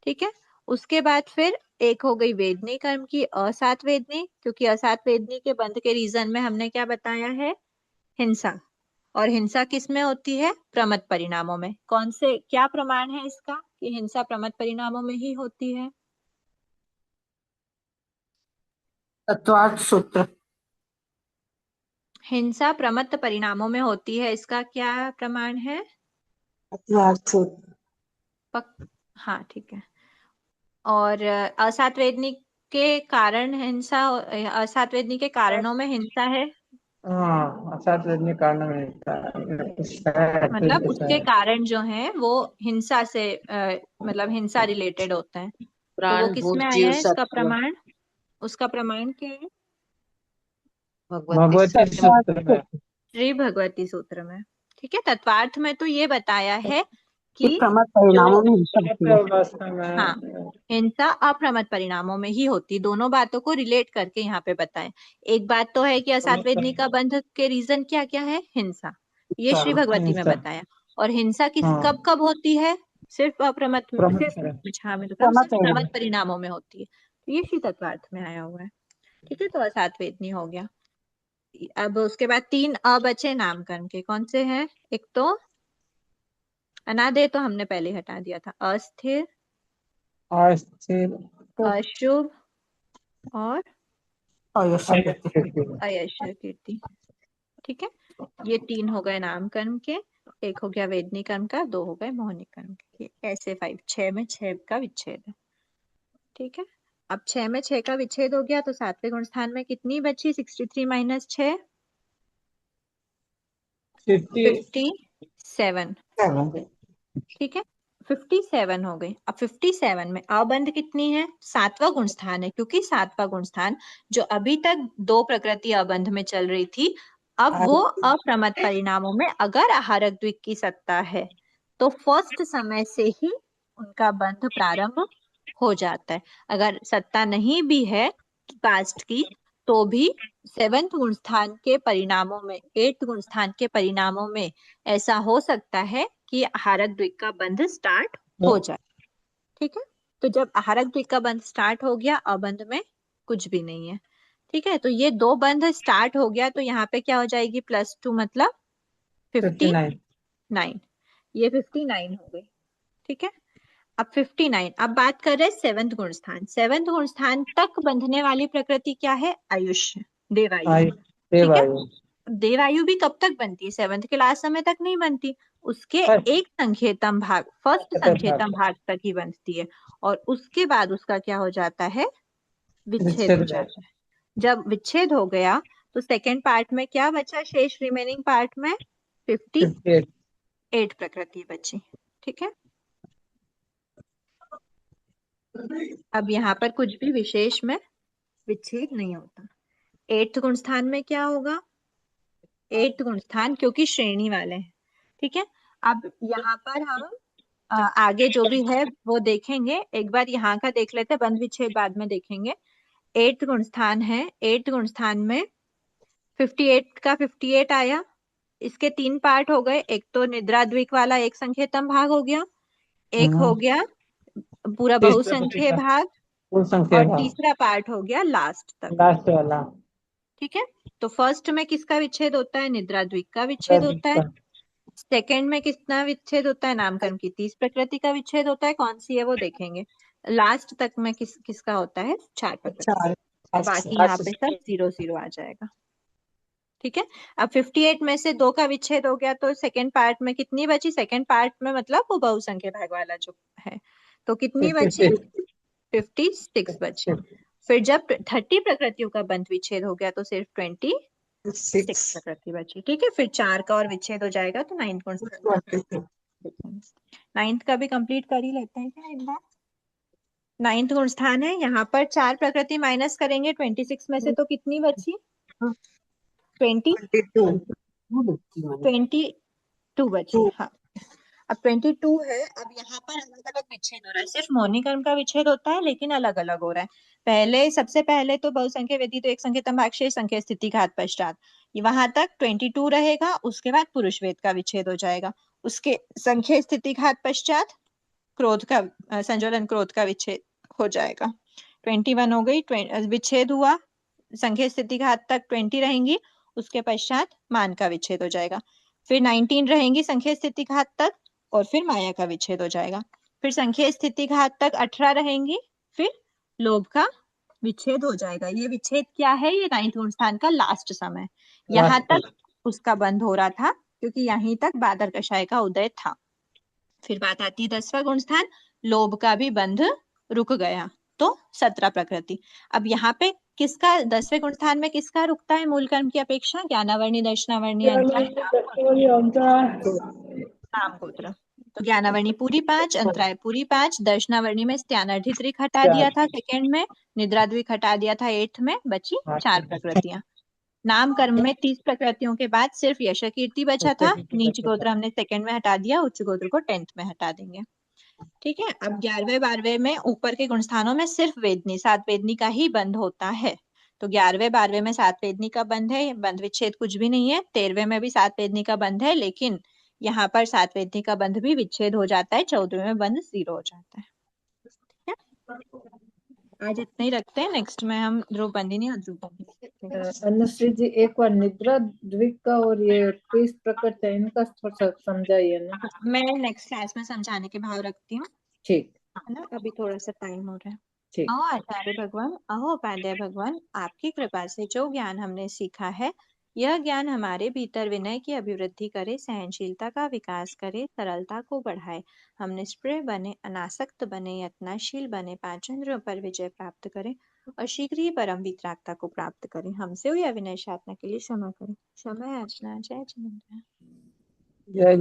ठीक है, उसके बाद फिर एक हो गई वेदनी कर्म की, असात वेदनी, क्योंकि असात वेदनी के बंध के रीजन में हमने क्या बताया है? हिंसा, और हिंसा किस में होती है? प्रमत्त परिणामों में। कौन से, क्या प्रमाण है इसका कि हिंसा प्रमत्त परिणामों में ही होती है? तत्वार्थ सूत्र। हिंसा प्रमत्त परिणामों में होती है, इसका क्या प्रमाण है? तत्वार्थ सूत्र। हाँ ठीक है। और असात वेदनी के कारण हिंसा, असात वेदनी के कारणों में हिंसा है, हाँ, असात वेदनी कारण में मतलब उसके कारण जो है वो हिंसा से मतलब हिंसा रिलेटेड होते हैं। तो वो प्राण किस भूत में आया जीव है इसका सत्व प्रमाण? उसका प्रमाण क्या है? भगवती सूत्र में। श्री भगवती सूत्र में। ठीक है, तत्वार्थ में तो ये बताया है कि प्रमत्त जो, परिणामों में हिंसा होती है। अवस्था में हाँ, हिंसा अप्रमत्त परिणामों में ही होती। दोनों बातों को रिलेट करके यहाँ पे बताएं। एक बात तो है कि असात वेदनी का बंध के रीजन क्या क्या है? हिंसा, ये श्री भगवती में बताया। और हिंसा किस, हाँ। कब कब होती है? सिर्फ अप्रमत्त, सिर्फ प्रमत्त परिणामों में होती है। तो ये श्री तत्वार्थ में आया हुआ है। ठीक है, तो असात वेदनी हो गया। अब उसके बाद 3 बचे नामकरण के, कौन से हैं? एक तो अनादे, तो हमने पहले हटा दिया था। अस्थिर, अस्थिर, अशुभ और अयश्वर कीर्ति। ठीक है, ये 3 हो गए नाम कर्म के, एक हो गया वेदनी कर्म का, 2 हो गए मोहनी कर्म के। ऐसे 5, 6 में 6 का विच्छेद है। ठीक है, अब 6 में 6 का विच्छेद हो गया तो सातवें गुण स्थान में कितनी बची? 63 माइनस 6, 57। ठीक है, 57 हो गई। अब 57 में अबंध कितनी है? सातवां गुण स्थान है, क्योंकि सातवां गुण स्थान जो अभी तक 2 प्रकृति अबंध में चल रही थी, अब वो अप्रमत्त परिणामों में अगर आहारक द्विक की सत्ता है तो फर्स्ट समय से ही उनका बंध प्रारंभ हो जाता है। अगर सत्ता नहीं भी है पास्ट की, तो भी 7th गुण स्थान के परिणामों में, 8th गुण स्थान के परिणामों में ऐसा हो सकता है कि आहारक द्विक का बंध स्टार्ट हो जाए। ठीक है, तो जब आहारक द्विक का बंध स्टार्ट हो गया, अबंध में कुछ भी नहीं है। ठीक है, तो ये 2 बंध स्टार्ट हो गया, तो यहाँ पे क्या हो जाएगी? +2 मतलब 59, ये 59 हो गई। ठीक है, अब 59, अब बात कर रहे हैं 7th गुण स्थान। 7th गुण स्थान तक बंधने वाली प्रकृति क्या है? आयुष्य, देवायु। ठीक है, देवायु भी कब तक बनती है? 7th के लास्ट समय तक नहीं बनती, उसके एक संख्येतम भाग, फर्स्ट संख्येतम भाग तक ही बनती है, और उसके बाद उसका क्या हो जाता है? विच्छेद हो जाता है। जब विच्छेद हो गया तो सेकेंड पार्ट में क्या बचा? शेष रिमेनिंग पार्ट में 58 प्रकृति बची। ठीक है, अब यहाँ पर कुछ भी विशेष में विच्छेद नहीं होता। 8th गुण स्थान में क्या होगा? 8th गुण स्थान क्योंकि श्रेणी वाले हैं। ठीक है, अब यहाँ पर हम आगे जो भी है वो देखेंगे। एक बार यहाँ का देख लेते हैं, बंध विच्छेद बाद में देखेंगे। 8th गुण स्थान है, 8th गुण स्थान में 58 का 58 आया। इसके 3 पार्ट हो गए, एक तो निद्रा द्विक वाला एक संख्येतम भाग हो गया, एक हो गया पूरा बहुसंख्य भाग, और तीसरा पार्ट हो गया लास्ट तक, लास्ट वाला। ठीक है, तो फर्स्ट में किसका विच्छेद होता है? निद्रा द्विक का विच्छेद होता है। सेकंड में कितना विच्छेद होता है? नामकरण की 30 प्रकृति का विच्छेद होता है। कौन सी है वो देखेंगे। लास्ट तक में किसका होता है? 4 प्रकृति। चार बाकी यहाँ पे सब 0 0 आ जाएगा। ठीक है। अब 58 में से 2 का विच्छेद हो गया तो सेकंड पार्ट में कितनी बची? सेकंड पार्ट में मतलब वो बहुसंख्य भाग वाला जो है, तो कितनी बची? 56 बची। फिर जब 30 प्रकृतियों का बंध विच्छेद हो गया तो सिर्फ 26 प्रकृति बची। ठीक है। फिर 4 का और विच्छेद हो जाएगा तो 9 नाइन्थ का भी कंप्लीट कर ही लेते हैं क्या एक बार। 9th गुण स्थान है। यहाँ पर 4 प्रकृति माइनस करेंगे 26 में से तो कितनी बची? 22 बची। हाँ, अब 22 है। अब यहाँ पर अलग अलग विच्छेद हो रहा है। सिर्फ मौनिकर्म का विच्छेद होता है लेकिन अलग अलग हो रहा है। सबसे पहले तो बहुसंख्य वेदी तो एक संख्यतम भाग शेष संख्या स्थिति घात पश्चात वहां तक 22 रहेगा। उसके बाद पुरुष वेद का विच्छेद हो जाएगा। उसके संख्या स्थिति घात पश्चात क्रोध का संजोलन क्रोध का विच्छेद हो जाएगा। 21 हो गई। विच्छेद हुआ। संख्या स्थिति घात तक 20 रहेंगी। उसके पश्चात मान का विच्छेद हो जाएगा। फिर 19 रहेंगी संख्या स्थिति घात तक और फिर माया का विच्छेद हो जाएगा। फिर संख्या स्थिति घात तक 18 रहेंगी। फिर लोभ का विच्छेद हो जाएगा। ये विच्छेद क्या है? ये 9th गुण स्थान का लास्ट समय। यहाँ तक उसका बंद हो रहा था क्योंकि यहीं तक बादर कषाय का उदय था। फिर बात आती है 10वां गुण स्थान। लोभ का भी बंध रुक गया तो 17 प्रकृति। अब यहाँ पे किसका 10वें गुण स्थान में किसका रुकता है मूल कर्म की अपेक्षा? ज्ञानावर्णी, दर्शनावर्णी, नाम गोत्र। तो ज्ञानावर्णी पूरी 5, अंतराय पूरी 5, दर्शनावर्णी में स्त्यानर्धित्रिक हटा दिया था सेकंड में, निद्राद्विक हटा दिया था 8th में, बची 4 प्रकृतियां। नाम कर्म में 30 प्रकृतियों के बाद सिर्फ यश कीर्ति बचा था। नीच गोत्र हमने सेकंड में हटा दिया, उच्च गोत्र को 10th में हटा देंगे। ठीक है। अब 11वें 12वें में ऊपर के गुण स्थानों में सिर्फ वेदनी 7 वेदनी का ही बंध होता है। तो 11वें 12वें में 7 वेदनी का बंध है। बंध विच्छेद कुछ भी नहीं है। 13वें में भी 7 वेदनी का बंध है लेकिन यहाँ पर 7 वेदनी का बंध भी विच्छेद हो जाता है। 14वें में बंध 0 हो जाता है। आज इतना ही रखते हैं। नेक्स्ट में हम ध्रुवबंदिनी और ध्रुवबंदिनी। अनुश्री जी एक बार निद्रा द्विक का और ये 30 प्रकट है इनका थोड़ा समझाइए ना। मैं नेक्स्ट क्लास में समझाने के भाव रखती हूँ। ठीक है ना, अभी थोड़ा सा टाइम हो रहा है। ठीक। अहो आचार्य भगवान, अहो उपाध्याय भगवान, आपकी कृपा से जो ज्ञान हमने सीखा है यह ज्ञान हमारे भीतर विनय की अभिवृद्धि करे, सहनशीलता का विकास करे, सरलता को बढ़ाए, हम निष्प्रिय बने, अनासक्त बने, यत्नशील बने, पांचेंद्रियों पर विजय प्राप्त करें और शीघ्र ही परम वितरागता को प्राप्त करें। हमसे हुई अविनय साधना के लिए क्षमा करें। क्षमा याचना। जय जिनेन्द्र। जय